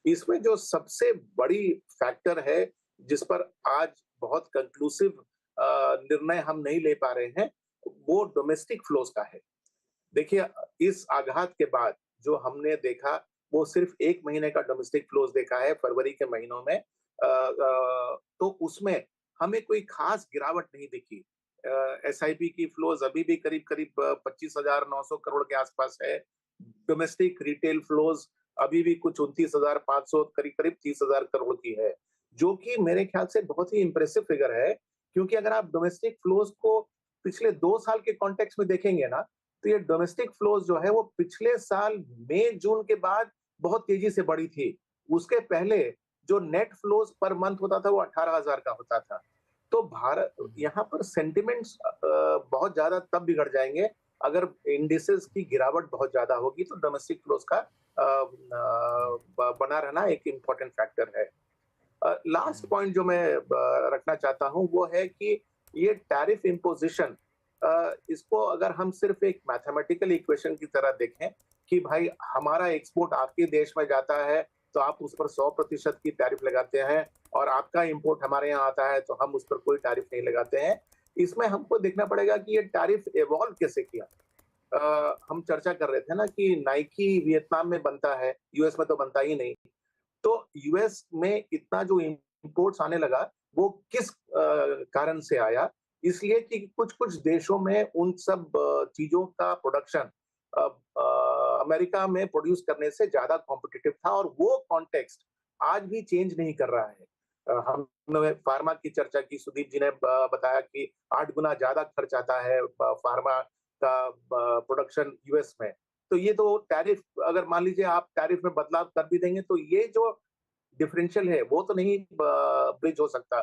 इसमें जो सबसे बड़ी फैक्टर है जिस पर आज बहुत कंक्लूसिव निर्णय हम नहीं ले पा रहे हैं, वो डोमेस्टिक फ्लोज का है। देखिए, इस आघात के बाद जो हमने देखा वो सिर्फ 1 महीने का डोमेस्टिक फ्लोज देखा है फरवरी के महीनों में, तो उसमें हमें कोई खास गिरावट नहीं दिखी। एसआईपी की फ्लोज अभी भी करीब करीब 25,900 करोड़ के आसपास है। डोमेस्टिक रिटेल फ्लोज अभी भी कुछ 29,500, करीब करीब 30,000 करोड़ की है, जो कि मेरे ख्याल से बहुत ही इंप्रेसिव फिगर है। क्योंकि अगर आप डोमेस्टिक फ्लोज को पिछले 2 साल के कॉन्टेक्स्ट में देखेंगे ना, तो ये डोमेस्टिक फ्लोज जो है वो पिछले साल मई जून के बाद बहुत तेजी से बढ़ी थी। उसके पहले जो नेट फ्लोज पर मंथ होता था वो 18,000 का होता था। तो भारत यहाँ पर सेंटिमेंट्स बहुत ज्यादा तब बिगड़ जाएंगे अगर इंडिसेस की गिरावट बहुत ज्यादा होगी, तो डोमेस्टिक फ्लोज का बना रहना एक इम्पोर्टेंट फैक्टर है। लास्ट पॉइंट जो मैं रखना चाहता हूं वो है कि ये टैरिफ इम्पोजिशन, इसको अगर हम सिर्फ एक मैथमेटिकल इक्वेशन की तरह देखें कि भाई हमारा एक्सपोर्ट आपके देश में जाता है तो आप उस पर 100% की टैरिफ लगाते हैं, और आपका इंपोर्ट हमारे यहाँ आता है तो हम उस पर कोई टैरिफ नहीं लगाते हैं। इसमें हमको देखना पड़ेगा कि ये टैरिफ इवॉल्व कैसे किया। हम चर्चा कर रहे थे ना कि नाइकी वियतनाम में बनता है, यूएस में तो बनता ही नहीं। तो यूएस में इतना जो इंपोर्ट्स आने लगा वो किस कारण से आया? इसलिए कि कुछ देशों में उन सब चीजों का प्रोडक्शन अमेरिका में प्रोड्यूस करने से ज्यादा कॉम्पिटिटिव था, और वो कॉन्टेक्स्ट आज भी चेंज नहीं कर रहा है। हमने फार्मा की चर्चा की, सुदीप जी ने बताया कि 8 गुना ज्यादा खर्च आता है फार्मा का प्रोडक्शन यूएस में। तो ये तो टैरिफ, अगर मान लीजिए आप टैरिफ में बदलाव कर भी देंगे तो ये जो डिफरेंशियल है वो तो नहीं ब्रिज हो सकता।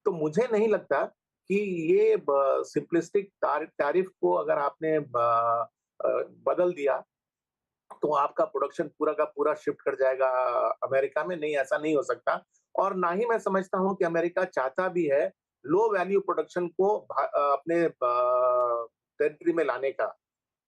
तो मुझे नहीं लगता कि ये सिंपलिस्टिक टैरिफ को अगर आपने बदल दिया तो आपका प्रोडक्शन पूरा का पूरा शिफ्ट कर जाएगा अमेरिका में। नहीं, ऐसा नहीं हो सकता। और ना ही मैं समझता हूं कि अमेरिका चाहता भी है लो वैल्यू प्रोडक्शन को अपने टेरिटरी में लाने का।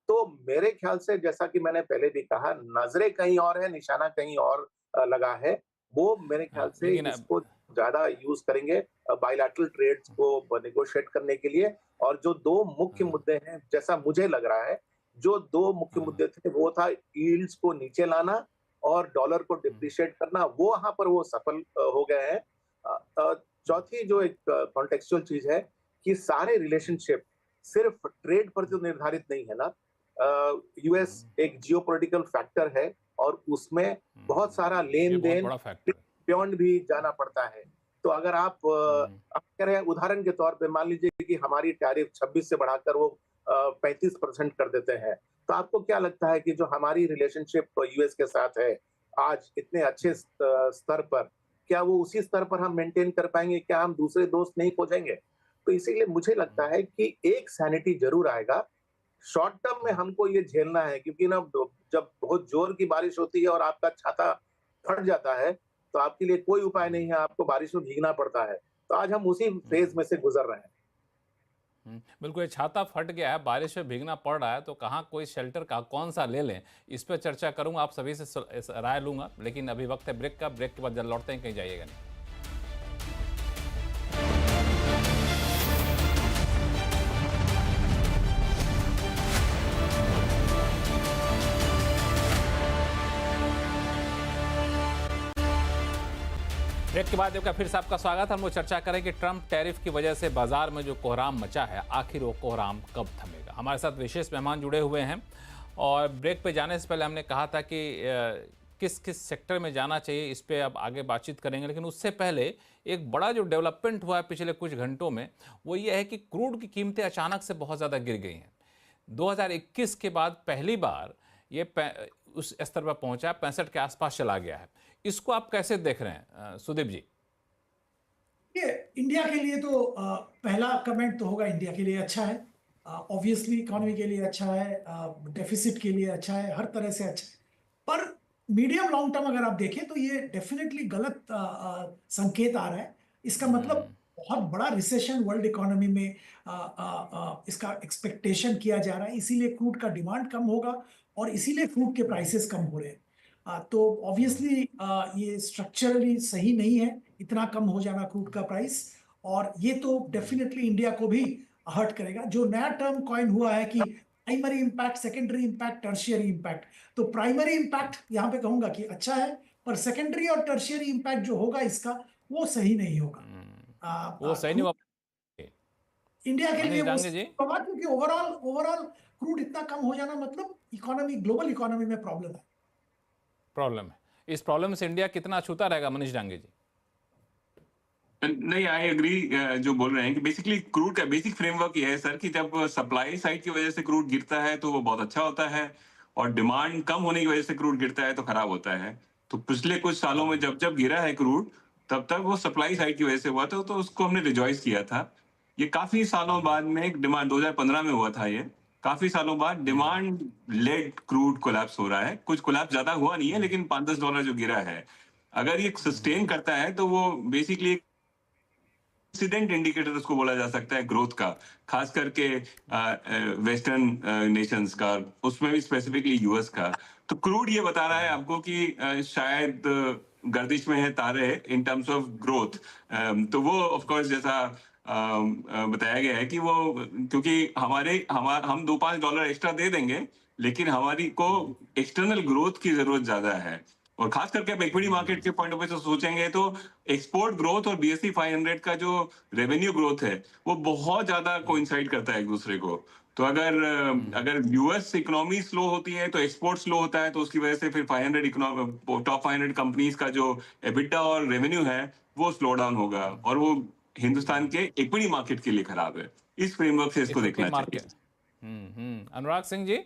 तो मेरे ख्याल से, जैसा कि मैंने पहले भी कहा, नजरें कहीं और है, निशाना कहीं और लगा है। वो मेरे ख्याल से इसको ज्यादा यूज करेंगे बायलैटरल ट्रेड्स को नेगोशिएट करने के लिए। और जो 2 मुख्य मुद्दे हैं, जैसा मुझे लग रहा है, जो 2 मुख्य मुद्दे थे वो था यील्ड्स को नीचे लाना और डॉलर को डिप्रिशिएट करना। वो वहां पर वो सफल हो गए हैं। चौथी जो एक कॉन्टेक्चुअल चीज है कि सारे रिलेशनशिप सिर्फ ट्रेड पर जो निर्धारित नहीं है ना, यूएस एक जियोपॉलिटिकल फैक्टर है और उसमें बहुत सारा ये लेन बहुत देन बड़ा फैक्टर है। बियॉन्ड भी जाना पड़ता है। तो अगर आप कह रहे हैं उदाहरण के तौर पे मान लीजिए कि हमारी टैरिफ 26 से बढ़ाकर वो 35% कर देते हैं, तो आपको क्या लगता है कि जो हमारी रिलेशनशिप यूएस के साथ है आज इतने अच्छे स्तर पर, क्या वो उसी स्तर पर हम मेंटेन कर पाएंगे? क्या हम दूसरे दोस्त नहीं खोजेंगे? तो इसीलिए मुझे लगता है कि एक सैनिटी जरूर आएगा। शॉर्ट टर्म में हमको ये झेलना है, क्योंकि ना जब बहुत जोर की बारिश होती है और आपका छाता फट जाता है, तो आपके लिए कोई उपाय नहीं है, आपको बारिश में भीगना पड़ता है। तो आज हम उसी फेज में से गुजर रहे हैं। बिल्कुल, ये छाता फट गया है, बारिश में भीगना पड़ रहा है, तो कहाँ कोई शेल्टर का कौन सा ले लें, इस पर चर्चा करूंगा, आप सभी से राय लूंगा। लेकिन अभी वक्त है ब्रेक का, ब्रेक के बाद जब लौटते हैं कहीं जाइएगा नहीं। ब्रेक के बाद फिर से आपका स्वागत है। हम लोग चर्चा करें कि ट्रंप टैरिफ की वजह से बाजार में जो कोहराम मचा है, आखिर वो कोहराम कब थमेगा। हमारे साथ विशेष मेहमान जुड़े हुए हैं और ब्रेक पे जाने से पहले हमने कहा था कि किस किस सेक्टर में जाना चाहिए, इस पे अब आगे बातचीत करेंगे। लेकिन उससे पहले एक बड़ा जो डेवलपमेंट हुआ है पिछले कुछ घंटों में, वो ये है कि क्रूड की कीमतें अचानक से बहुत ज़्यादा गिर गई हैं। 2021 के बाद पहली बार ये उस स्तर पर पहुंचा, 65 के आसपास चला गया है। इसको आप कैसे देख रहे हैं सुदीप जी? ये इंडिया के लिए तो पहला कमेंट तो होगा, इंडिया के लिए अच्छा है, ऑब्वियसली इकोनॉमी के लिए अच्छा है, डेफिसिट के लिए अच्छा है, हर तरह से अच्छा है। पर मीडियम लॉन्ग टर्म अगर आप देखें तो ये डेफिनेटली गलत संकेत आ रहा है। इसका मतलब बहुत बड़ा रिसेशन वर्ल्ड इकोनॉमी में इसका एक्सपेक्टेशन किया जा रहा है, इसीलिए क्रूड का डिमांड कम होगा और इसीलिए क्रूड के प्राइसेस कम हो रहे हैं। तो ऑब्वियसली ये स्ट्रक्चरली सही नहीं है इतना कम हो जाना क्रूड का प्राइस, और ये तो डेफिनेटली इंडिया को भी हर्ट करेगा। जो नया टर्म कॉइन हुआ है कि primary impact, secondary impact, tertiary impact, तो प्राइमरी इंपैक्ट यहाँ पे कहूंगा कि अच्छा है, पर सेकेंडरी और टर्शियरी इंपैक्ट जो होगा इसका, वो सही नहीं होगा। वो सही नहीं होगा इंडिया के लिए, वो जी, क्योंकि ओवरऑल क्रूड इतना कम हो जाना मतलब इकोनॉमी, ग्लोबल इकोनॉमी में प्रॉब्लम है। इस प्रॉब्लम से इंडिया कितना छूता रहेगा, मनीष डांगे जी? नहीं, आई एग्री जो बोल रहे हैं कि बेसिकली क्रूड का बेसिक फ्रेमवर्क ये है सर कि जब सप्लाई साइड की वजह से क्रूड गिरता है तो वो बहुत अच्छा होता है, और डिमांड कम होने की वजह से क्रूड गिरता है तो खराब होता है। तो पिछले कुछ सालों में जब जब गिरा है क्रूड, तब तक वो सप्लाई साइड की वजह से हुआ था, तो उसको हमने रिजॉइस किया था। ये काफी सालों बाद में एक डिमांड 2015 में हुआ था, ये काफी सालों बाद डिमांड लेड क्रूड कोलैप्स हो रहा है। कुछ कोलैप्स ज्यादा हुआ नहीं है, लेकिन $5-10 जो गिरा है, अगर ये सस्टेन करता है तो वो बेसिकली इंसिडेंट इंडिकेटर उसको बोला जा सकता है ग्रोथ का, खास करके वेस्टर्न नेशंस का, उसमें भी स्पेसिफिकली यूएस का। तो क्रूड ये बता रहा है आपको कि शायद गर्दिश में है तारे इन टर्म्स ऑफ ग्रोथ। तो वो ऑफ कोर्स जैसा बताया गया है कि वो क्योंकि हम $2-5 एक्स्ट्रा दे देंगे, लेकिन हमारी को एक्सटर्नल ग्रोथ की जरूरत ज्यादा है। और खास करके आप इक्विटी मार्केट के पॉइंट ऑफ व्यू से सोचेंगे तो एक्सपोर्ट ग्रोथ और BSE 500 का जो रेवेन्यू ग्रोथ है वो बहुत ज्यादा कोइंसाइड करता है एक दूसरे को। तो अगर यूएस इकोनॉमी स्लो होती है तो एक्सपोर्ट स्लो होता है, तो उसकी वजह से फिर टॉप 500 कंपनीज का जो एबिटा और रेवेन्यू है वो स्लो डाउन होगा, और वो हिंदुस्तान के इक्विटी मार्केट के लिए खराब है। इस फ्रेमवर्क से इसको देखना चाहिए। अनुराग सिंह जी,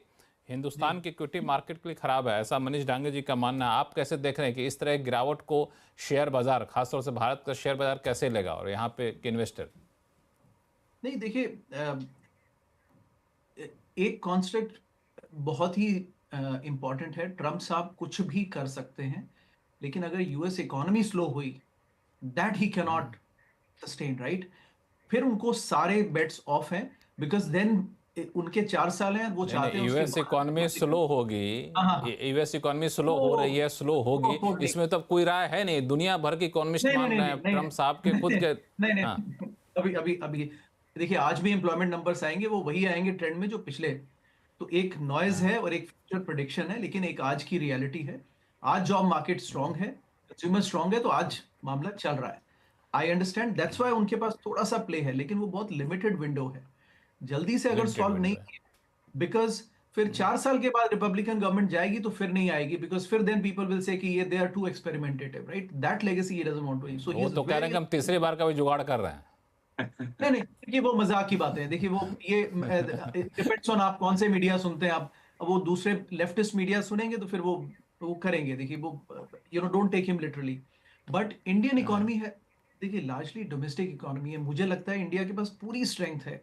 हिंदुस्तान की इक्विटी मार्केट के लिए खराब है, ऐसा मनीष डांगे जी का मानना है। आप कैसे देख रहे हैं कि इस तरह गिरावट को शेयर बाजार, खासतौर से भारत का शेयर बाजार कैसे लेगा, और यहाँ पे इन्वेस्टर? नहीं, देखिए, एक कॉन्सेप्ट बहुत ही इंपॉर्टेंट है। ट्रम्प साहब कुछ भी कर सकते हैं, लेकिन अगर यूएस इकोनॉमी स्लो हुई, that he can not sustain, right? फिर उनको सारे बेट्स ऑफ हैं, बिकॉज देन उनके 4 साल हैं, वो चाहते हैं यूएस इकोनॉमी स्लो होगी, यूएस इकोनॉमी स्लो हो रही है, स्लो होगी, इसमें तो कोई राय है नहीं। दुनिया भर के इकोनॉमिस्ट मान रहे हैं, ट्रम्प साहब के खुद के नहीं, अभी देखिए, आज भी एम्प्लॉयमेंट नंबर्स आएंगे, वो वही आएंगे ट्रेंड में जो पिछले। तो एक नॉइज है और एक फ्यूचर प्रेडिक्शन है, लेकिन एक आज की रियलिटी है। आज जॉब मार्केट स्ट्रांग है, कंज्यूमर स्ट्रांग है, तो आज मामला चल रहा है। आई अंडरस्टैंड, दैट्स व्हाई उनके पास थोड़ा सा प्ले है, लेकिन वो बहुत लिमिटेड विंडो है, जल्दी से अगर लिमिटेड सॉल्व विंडो नहीं है। किया, बिकॉज फिर 4 साल के बाद रिपब्लिकन गवर्नमेंट जाएगी तो फिर नहीं आएगी, बिकॉज फिर देन पीपल विल से कि ये they are too experimentative, right? That legacy he doesn't want to, so he वो इज तो कह रहे हैं वेरी, कि हम तीसरी बार का भी जुगाड़ कर रहे हैं। नहीं नहीं, देखिए वो मजाक की बातें हैं, देखिए वो ये डिपेंड्स ऑन आप कौन से मीडिया सुनते हैं आप। अब वो दूसरे लेफ्टिस्ट मीडिया सुनेंगे तो फिर वो करेंगे, देखिए वो, don't take him literally, but Indian हाँ। इकोनॉमी है, देखिए लार्जली डोमेस्टिक इकोनॉमी है, मुझे लगता है इंडिया के पास पूरी स्ट्रेंथ है।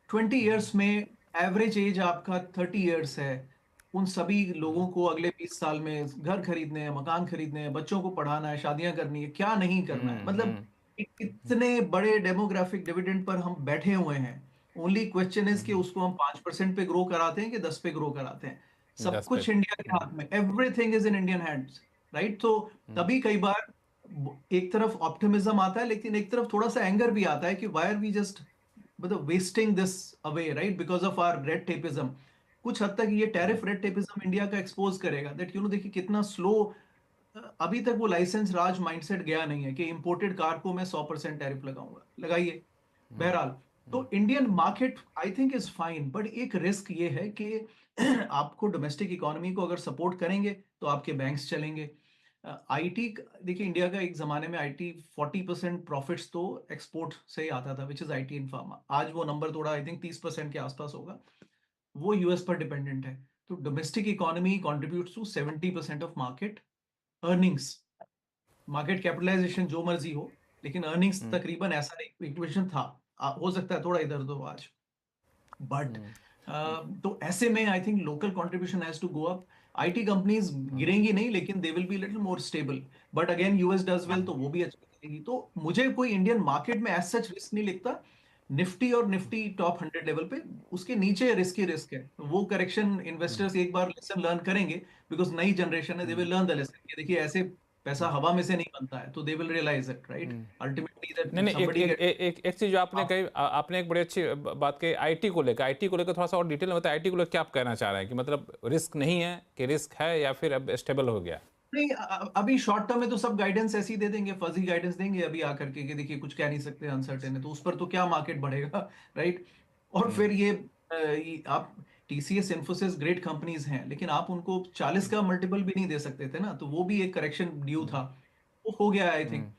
20 इयर्स में एवरेज एज आपका 30 इयर्स है, उन सभी लोगों को अगले 20 साल में घर खरीदने हैं, मकान खरीदने हैं, बच्चों को पढ़ाना है, शादियां करनी है, क्या नहीं करना है, मतलब इतने बड़े डेमोग्राफिक डिविडेंड पर हम बैठे हुए हैं। ओनली क्वेश्चन इज कि उसको हम 5% पे ग्रो कराते हैं कि 10 पे ग्रो कराते हैं। सब 10 पे। कुछ इंडिया के हाथ में, everything is in Indian hands, right? तो तभी कई बार एक तरफ ऑप्टिमिज्म आता है, लेकिन एक तरफ थोड़ा सा एंगर भी आता है कि वाई आर वी जस्ट मतलब wasting this away, right? Because of our red tapism. कुछ हद तक ये टैरिफ रेड टेपिज्म इंडिया का एक्सपोज करेगा दैट देखिए कितना स्लो, अभी तक वो लाइसेंस राज माइंडसेट गया नहीं है कि इंपोर्टेड कार को मैं 100% टैरिफ लगाऊंगा, लगाइए। बहरहाल, तो Indian market I think is fine, but एक रिस्क ये है कि आपको डोमेस्टिक इकोनॉमी को अगर सपोर्ट करेंगे तो आपके बैंक्स चलेंगे। आईटी, देखिए इंडिया का एक जमाने में आईटी 40% प्रॉफिट्स तो एक्सपोर्ट से ही आता था, which is IT in pharma. आज वो नंबर थोड़ा आई थिंक 30% के आसपास होगा, वो यूएस पर डिपेंडेंट है। तो domestic economy contributes to 70% of market earnings. Market capitalization जो मर्जी हो, लेकिन अर्निंग्स तकरीबन ऐसा नहीं, इक्वेशन था, हो सकता है थोड़ा इधर उधर आज, बट तो ऐसे में I think local contribution has to go up. IT companies गिरेंगी नहीं, लेकिन they will be little more stable, but again US does well तो वो भी अच्छा करेगी। तो मुझे कोई इंडियन मार्केट में एज सच रिस्क नहीं लिखता। निफ्टी और निफ्टी टॉप 100 लेवल पे, उसके नीचे रिस्क है, वो करेक्शन इन्वेस्टर्स एक बार लेसन लर्न करेंगे, बिकॉज नई जनरेशन है, they will learn the lesson, देखिए ऐसे पैसा हवा में से नहीं बनता है, तो they will realize it, right? Ultimately that नहीं नहीं, एक समबडी एक एक एक चीज जो आपने कही, आपने एक बड़ी अच्छी बात कही आईटी को लेकर। आईटी को लेकर थोड़ा सा और डिटेल में बताइए, आईटी को लेकर क्या आप कहना चाह रहे हैं कि मतलब रिस्क नहीं है कि रिस्क है, या फिर अब स्टेबल हो गया? नहीं, अभी शॉर्ट टर्म में तो सब गाइडेंस ऐसी दे देंगे, फर्जी गाइडेंस देंगे अभी आकर के कि देखिए कुछ कह नहीं सकते, अनसर्टेन है, तो उस पर तो क्या मार्केट बढ़ेगा, राइट? और फिर ये आप टीसीएस, इन्फोसिस ग्रेट कंपनीज हैं, लेकिन आप उनको 40 का मल्टीपल भी नहीं दे सकते थे ना, तो वो भी एक करेक्शन ड्यू था, वो हो गया आई थिंक।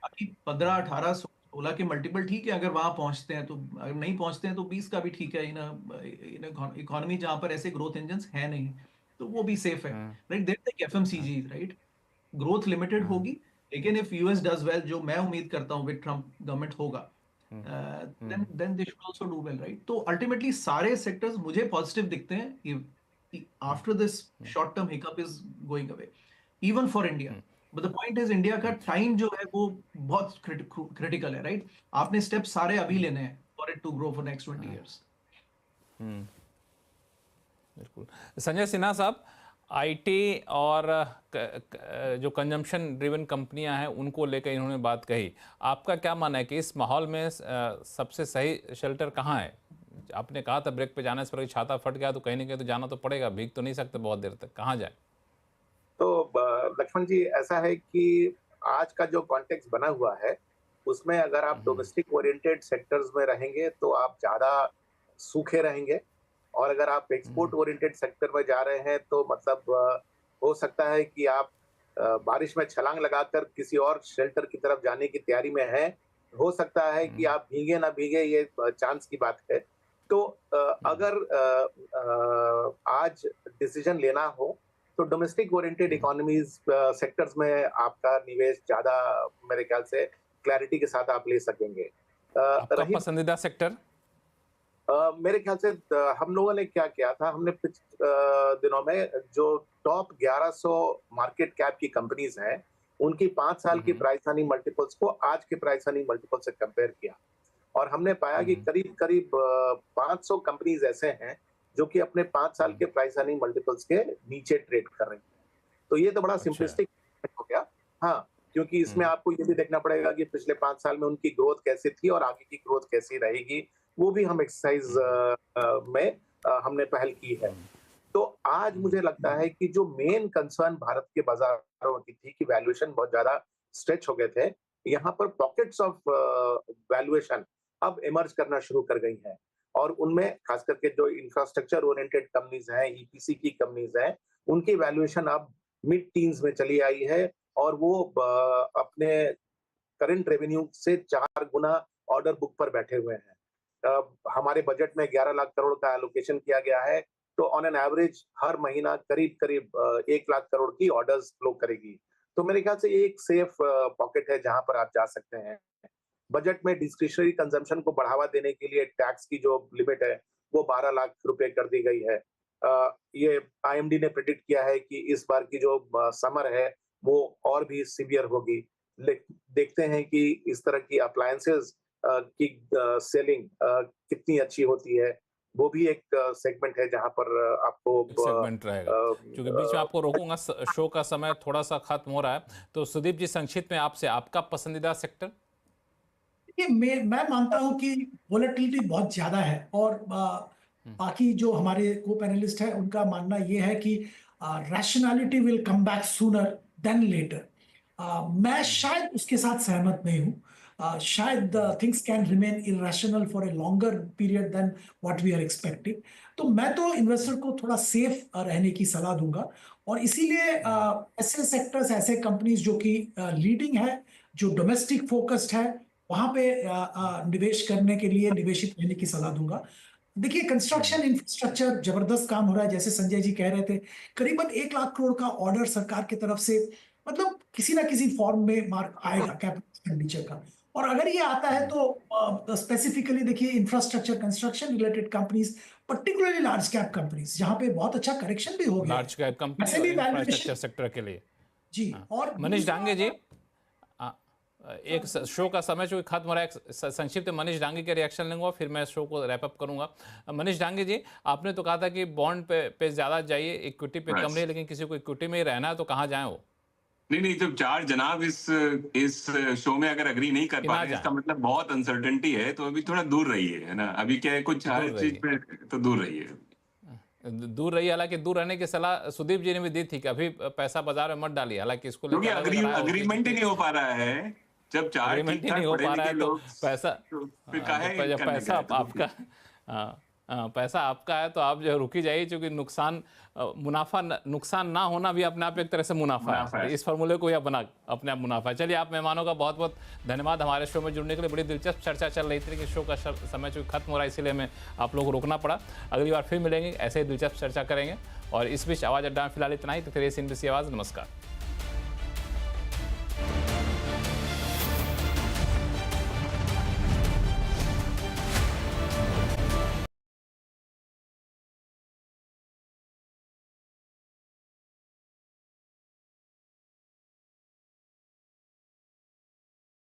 अभी 15, 18, 16 के मल्टीपल ठीक है, अगर वहां पहुंचते हैं तो, अगर नहीं पहुंचते हैं तो 20 का भी ठीक है, इन इकोनॉमी जहां पर ऐसे ग्रोथ इंजन्स है नहीं, तो वो भी सेफ है, right? There like FMCG, right? Growth limited होगी, लेकिन इफ यूएस डज वेल, जो मैं उम्मीद करता हूं विद ट्रम्प गवर्नमेंट होगा, then they should also do well, right? तो अल्टीमेटली सारे सेक्टर्स मुझे पॉजिटिव दिखते हैं after this short term hiccup is going away, even for India. But the point is India का टाइम जो है वो बहुत क्रिटिकल है, राइट? आपने स्टेप सारे अभी लेने हैं for it to grow for next 20 years. बिल्कुल। संजय सिन्हा साहब, आईटी और जो कंजम्पशन ड्रिवन कंपनियां हैं उनको लेकर इन्होंने बात कही, आपका क्या मानना है कि इस माहौल में सबसे सही शेल्टर कहाँ है? आपने कहा था ब्रेक पे जाने से पहले छाता फट गया तो कहीं ना कहीं तो जाना तो पड़ेगा, भीग तो नहीं सकते बहुत देर तक, कहाँ जाए? तो लक्ष्मण जी, ऐसा है कि आज का जो कॉन्टेक्स्ट बना हुआ है उसमें अगर आप डोमेस्टिक ओरिएंटेड सेक्टर्स में रहेंगे तो आप ज्यादा सूखे रहेंगे, और अगर आप एक्सपोर्ट ओरिएंटेड सेक्टर में जा रहे हैं तो मतलब हो सकता है कि आप बारिश में छलांग लगाकर किसी और शेल्टर की तरफ जाने की तैयारी में हैं। हो सकता है कि आप भीगे ना भीगे, ये चांस की बात है। तो अगर आज डिसीजन लेना हो तो डोमेस्टिक ओरिएंटेड इकोनॉमीज सेक्टर्स में आपका निवेश ज्यादा, मेरे ख्याल से क्लैरिटी के साथ आप ले सकेंगे। आपका पसंदीदा सेक्टर? मेरे ख्याल से हम लोगों ने क्या किया था, हमने दिनों में जो टॉप 1100 मार्केट कैप की कंपनीज हैं उनकी 5 साल की प्राइस अर्निंग मल्टीपल्स को आज के प्राइस अर्निंग मल्टीपल से कंपेयर किया, और हमने पाया कि करीब करीब 500 कंपनीज ऐसे हैं जो कि अपने 5 साल के प्राइस अर्निंग मल्टीपल्स के नीचे ट्रेड कर रही हैं। तो ये तो बड़ा सिंपलिस्टिक हो गया। हाँ, क्योंकि इसमें आपको ये भी देखना पड़ेगा कि पिछले 5 साल में उनकी ग्रोथ कैसी थी और आगे की ग्रोथ कैसी रहेगी, वो भी हम एक्सरसाइज में हमने पहल की है। तो आज मुझे लगता है कि जो मेन कंसर्न भारत के बाजारों की थी कि वैल्यूएशन बहुत ज्यादा स्ट्रेच हो गए थे, यहाँ पर पॉकेट्स ऑफ वैल्यूएशन अब इमर्ज करना शुरू कर गई हैं और उनमें खास करके जो इंफ्रास्ट्रक्चर ओरिएंटेड कंपनीज हैं, ईपीसी की कंपनीज हैं, उनकी वैल्यूएशन अब मिड टीन्स में चली आई है और वो अपने करंट रेवेन्यू से 4 गुना ऑर्डर बुक पर बैठे हुए हैं। हमारे बजट में 11 लाख करोड़ का एलोकेशन किया गया है, तो ऑन एन एवरेज हर महीना करीब 1 लाख करोड़ की ऑर्डर्स फ्लो करेगी। तो मेरे ख्याल से ये एक सेफ पॉकेट है जहां पर आप जा सकते हैं। बजट में डिस्क्रिशनरी कंजम्पशन को बढ़ावा देने के लिए टैक्स की जो लिमिट है वो 12 लाख रुपए कर दी गई है। ये आईएमडी ने प्रेडिक्ट किया है कि इस बार की जो समर है वो और भी सीवियर होगी। देखते हैं कि इस तरह की अप्लायंसेस की सेलिंग कितनी अच्छी होती है। वो भी एक सेगमेंट है जहां पर आपको सेगमेंट रहेगा। क्योंकि बीच में आपको रोकूंगा, शो का समय थोड़ा सा खत्म हो रहा है, तो सुदीप जी संक्षिप्त में आपसे आपका पसंदीदा सेक्टर। मैं मानता हूं कि वोलेटिलिटी बहुत ज्यादा है और बाकी जो हमारे को पैनलिस्ट है उनका मानना यह है कि rationality will come back sooner than later. मैं शायद उसके साथ सहमत नहीं हूं। शायद things can remain irrational for a longer period than what we are expecting. तो मैं तो इन्वेस्टर को थोड़ा सेफ रहने की सलाह दूंगा और इसीलिए ऐसे सेक्टर्स, ऐसे कंपनीज जो कि लीडिंग है, जो डोमेस्टिक फोकस्ड है, वहां पे निवेश करने के लिए निवेशित रहने की सलाह दूंगा। देखिए, कंस्ट्रक्शन इंफ्रास्ट्रक्चर जबरदस्त काम हो रहा है, जैसे संजय जी कह रहे थे, करीबन 1 लाख करोड़ का ऑर्डर सरकार की तरफ से मतलब किसी ना किसी फॉर्म में मार्क आएगा कैपिटल एक्सपेंडिचर का। और अगर ये आता है तो स्पेसिफिकली देखिए, infrastructure construction related companies, particularly large cap companies, जहां पे बहुत अच्छा करेक्शन भी हो गया, लार्ज कैप कंपनी वैसे भी इंफ्रास्ट्रक्चर सेक्टर के लिए जी। और मनीष डांगे जी, एक शो का समय जो खत्म हो रहा है, संक्षिप्त मनीष डांगे के रिएक्शन लूंगा, फिर मैं शो को रैप अप करूंगा। मनीष डांगे जी, आपने तो कहा था कि बॉन्ड पे ज्यादा जाइए, इक्विटी पे कम रही, लेकिन किसी को इक्विटी में ही रहना है तो कहाँ जाए वो? नहीं, जब 4 जनाब इस शो में अगर एग्री नहीं कर पा रहे, इसका मतलब बहुत अनसर्टेनिटी है, तो अभी थोड़ा दूर रहिए, है ना। अभी क्या है, कुछ हर चीज पे तो दूर रहिए, दूर रही। हालांकि दूर रहने की सलाह सुदीप जी ने भी दी थी कि अभी पैसा बाजार में मत डालिए, हालांकि इसको क्योंकि अग्रीमेंट ही नहीं हो पा रहा है। जब 4 अग्रीमेंट ही नहीं हो पा रहा है तो पैसा, जब पैसा आपका, पैसा आपका है तो आप जो रुकी जाइए, क्योंकि नुकसान ना होना भी अपने आप एक तरह से मुनाफा है। इस फॉर्मूले को यह बना अपने आप मुनाफा है। चलिए, आप मेहमानों का बहुत बहुत धन्यवाद हमारे शो में जुड़ने के लिए। बड़ी दिलचस्प चर्चा चल रही थी कि शो का समय चूँकि खत्म हो रहा है, इसीलिए हमें आप लोग को रोकना पड़ा। अगली बार फिर मिलेंगे, ऐसे ही दिलचस्प चर्चा करेंगे। और इस बीच आवाज़ अड्डा में फिलहाल इतना ही। तो फिर CNBC आवाज़, नमस्कार।